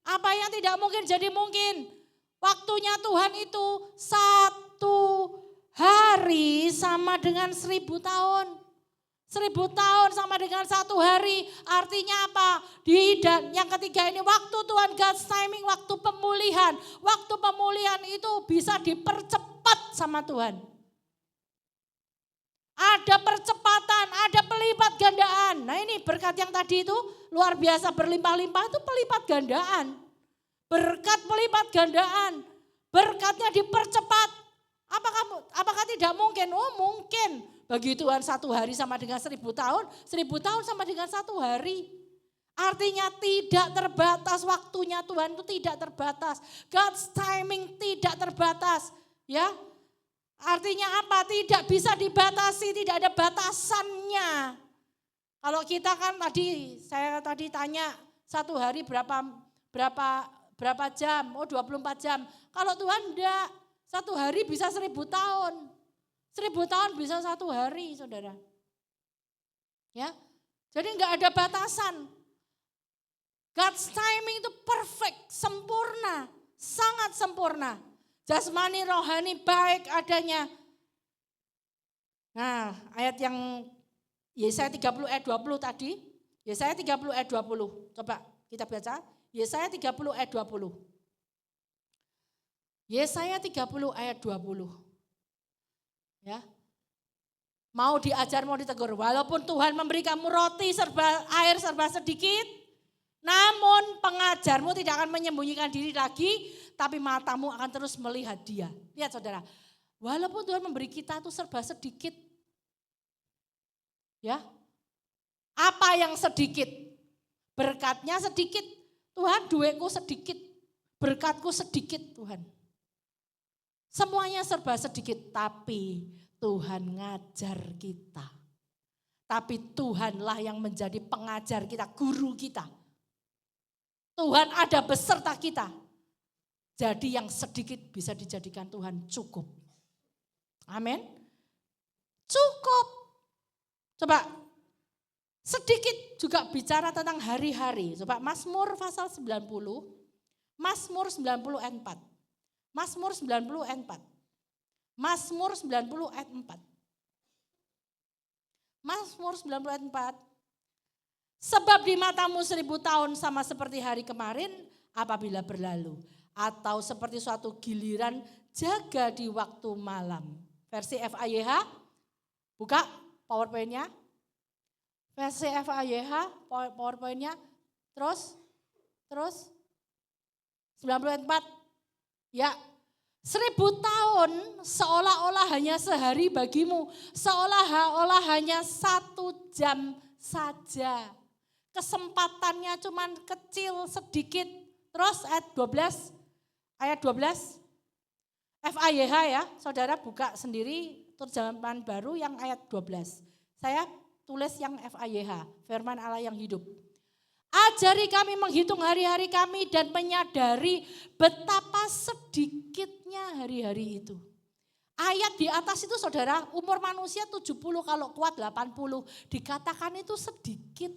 Apa yang tidak mungkin jadi mungkin. Waktunya Tuhan itu 1 hari sama dengan 1000 tahun. 1000 tahun sama dengan 1 hari, artinya apa? Dan yang ketiga ini waktu Tuhan, God's timing, waktu pemulihan. Waktu pemulihan itu bisa dipercepat sama Tuhan. Ada percepatan, ada pelipat gandaan. Nah ini berkat yang tadi itu luar biasa berlimpah-limpah itu pelipat gandaan. Berkat pelipat gandaan, berkatnya dipercepat. Apakah tidak mungkin? Oh mungkin. Bagi Tuhan 1 hari sama dengan 1000 tahun, 1000 tahun sama dengan 1 hari. Artinya tidak terbatas, waktunya Tuhan itu tidak terbatas. God's timing tidak terbatas. Ya, artinya apa? Tidak bisa dibatasi, tidak ada batasannya. Kalau kita kan saya tadi tanya 1 hari berapa jam? Oh 24 jam. Kalau Tuhan enggak, 1 hari bisa 1000 tahun. 1000 tahun bisa 1 hari, saudara. Ya, jadi enggak ada batasan. God's timing itu perfect, sempurna, sangat sempurna. Jasmani, rohani, baik adanya. Nah, ayat yang Yesaya 30 ayat 20 tadi. Yesaya 30 ayat 20. Coba kita baca. Yesaya 30 ayat 20. Yesaya 30 ayat 20. Ya. Mau diajar, mau ditegur. Walaupun Tuhan memberi kamu roti air serba sedikit, namun pengajarmu tidak akan menyembunyikan diri lagi, tapi matamu akan terus melihat dia. Lihat saudara, walaupun Tuhan memberi kita itu serba sedikit, ya, apa yang sedikit? Berkatnya sedikit, Tuhan duitku sedikit, berkatku sedikit Tuhan. Semuanya serba sedikit, tapi Tuhan ngajar kita. Tapi Tuhanlah yang menjadi pengajar kita, guru kita. Tuhan ada beserta kita. Jadi yang sedikit bisa dijadikan Tuhan cukup. Amin. Cukup. Coba sedikit juga bicara tentang hari-hari. Coba Mazmur pasal 90. Mazmur 90 ayat 4. Mazmur 90 ayat 4. Mazmur 90 ayat 4. Mazmur 90 ayat 4. Sebab di matamu 1000 tahun sama seperti hari kemarin apabila berlalu. Atau seperti suatu giliran jaga di waktu malam. Versi FAYH, buka PowerPoint-nya. Versi FAYH, PowerPoint-nya. Terus 90 ayat 4. Ya, 1000 tahun seolah-olah hanya sehari bagimu. Seolah-olah hanya 1 jam saja. Kesempatannya cuman kecil sedikit. Terus ayat 12. Ayat 12. FAYH ya, saudara buka sendiri terjemahan baru yang ayat 12. Saya tulis yang FAYH, firman Allah yang hidup. Ajari kami menghitung hari-hari kami dan menyadari betapa sedikitnya hari-hari itu. Ayat di atas itu saudara, umur manusia 70 kalau kuat 80. Dikatakan itu sedikit.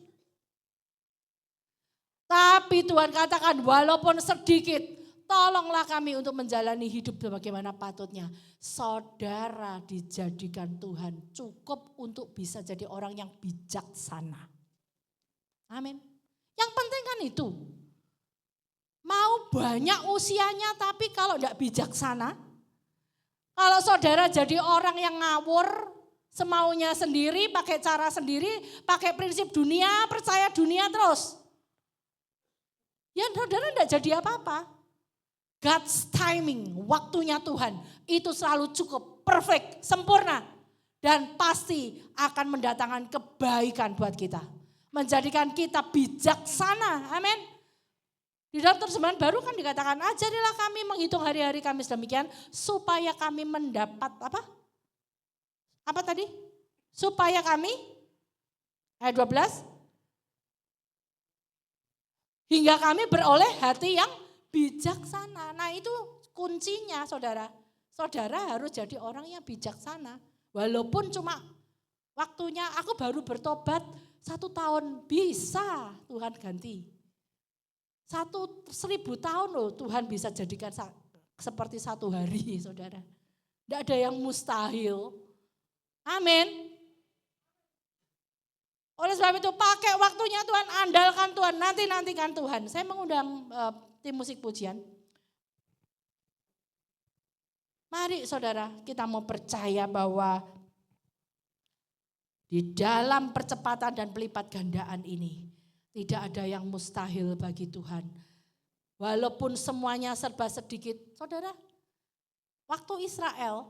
Tapi Tuhan katakan walaupun sedikit, tolonglah kami untuk menjalani hidup sebagaimana patutnya. Saudara dijadikan Tuhan cukup untuk bisa jadi orang yang bijaksana. Amin. Yang penting kan itu. Mau banyak usianya tapi kalau tidak bijaksana. Kalau saudara jadi orang yang ngawur, semaunya sendiri, pakai cara sendiri, pakai prinsip dunia, percaya dunia terus. Ya saudara tidak jadi apa-apa. God's timing, waktunya Tuhan itu selalu cukup, perfect, sempurna. Dan pasti akan mendatangkan kebaikan buat kita. Menjadikan kita bijaksana, amin. Di dalam terjemahan baru kan dikatakan, ajarilah kami menghitung hari-hari kami sedemikian, supaya kami mendapat apa? Apa tadi? Supaya kami, ayat 12, hingga kami beroleh hati yang bijaksana. Nah itu kuncinya saudara. Saudara harus jadi orang yang bijaksana. Walaupun cuma waktunya aku baru bertobat 1 tahun, bisa Tuhan ganti. 1000 tahun loh Tuhan bisa jadikan seperti 1 hari saudara. Tidak ada yang mustahil. Amin. Oleh sebab itu pakai waktunya Tuhan, andalkan Tuhan, nantikan Tuhan. Saya mengundang tim musik pujian. Mari saudara kita mau percaya bahwa di dalam percepatan dan pelipat gandaan ini tidak ada yang mustahil bagi Tuhan. Walaupun semuanya serba sedikit. Saudara, waktu Israel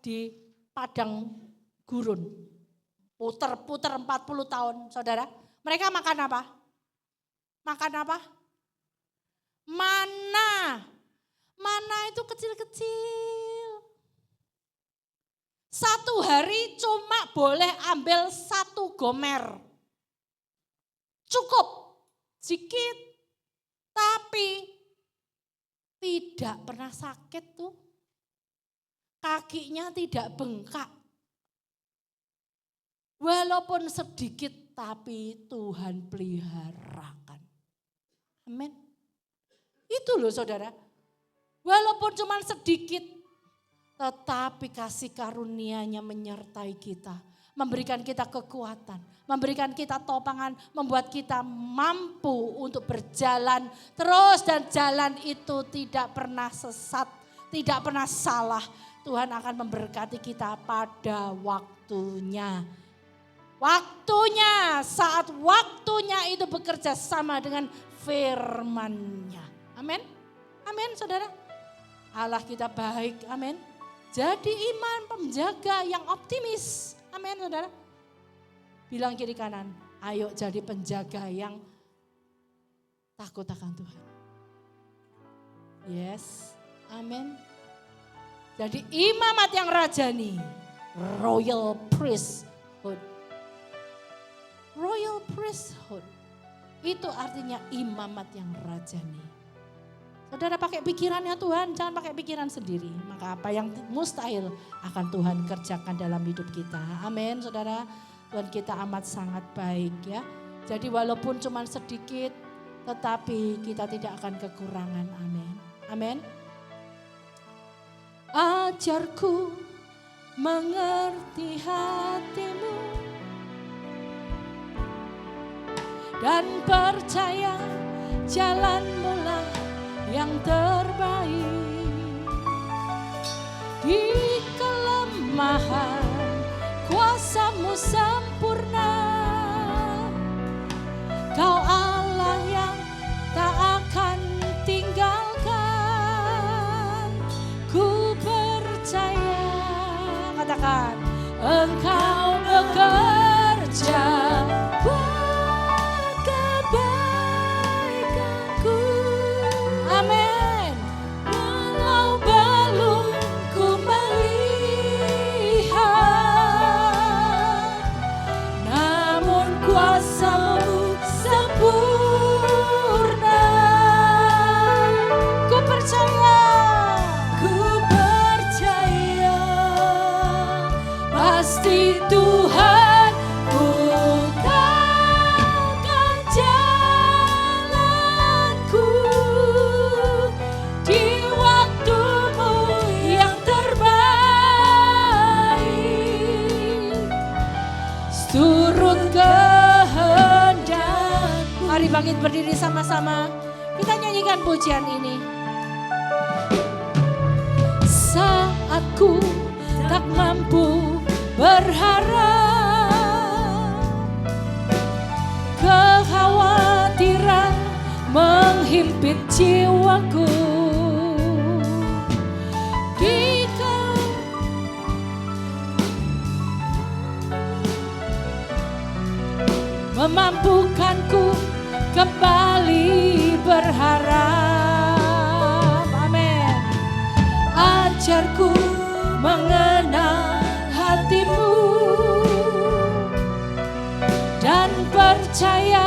di padang gurun, puter-puter 40 tahun, saudara. Mereka makan apa? Makan apa? Mana. Mana itu kecil-kecil. 1 hari cuma boleh ambil 1 gomer. Cukup, sedikit. Tapi tidak pernah sakit tuh. Kakinya tidak bengkak. Walaupun sedikit tapi Tuhan peliharakan. Amin. Itu loh saudara. Walaupun cuma sedikit tetapi kasih karunia-Nya menyertai kita. Memberikan kita kekuatan, memberikan kita topangan, membuat kita mampu untuk berjalan terus dan jalan itu tidak pernah sesat, tidak pernah salah. Tuhan akan memberkati kita pada waktunya. Waktunya, saat waktunya itu bekerja sama dengan firman-Nya. Amin. Amin saudara. Allah kita baik, amin. Jadi iman penjaga yang optimis. Amin saudara. Bilang kiri kanan, ayo jadi penjaga yang takut akan Tuhan. Yes, amin. Jadi imamat yang rajani, royal priesthood. Royal priesthood, itu artinya imamat yang rajani. Saudara pakai pikirannya Tuhan, jangan pakai pikiran sendiri. Maka apa yang mustahil akan Tuhan kerjakan dalam hidup kita. Amin saudara, Tuhan kita amat sangat baik ya. Jadi walaupun cuma sedikit, tetapi kita tidak akan kekurangan. Amin. Amin. Ajarku mengerti hatimu dan percaya jalanmu lah yang terbaik. Di kelemahan kuasa-Mu sempurna, Kau Allah yang tak akan tinggalkan. Ku percaya, katakan, Engkau bekerja buat kebaikanku. Amin. Walau belum ku melihat, bangkit berdiri sama-sama. Kita nyanyikan pujian ini. Saat ku tak mampu berharap, kekhawatiran menghimpit jiwaku. Dikau memampukanku kembali berharap. Amin. Ajarku mengenal hatimu dan percaya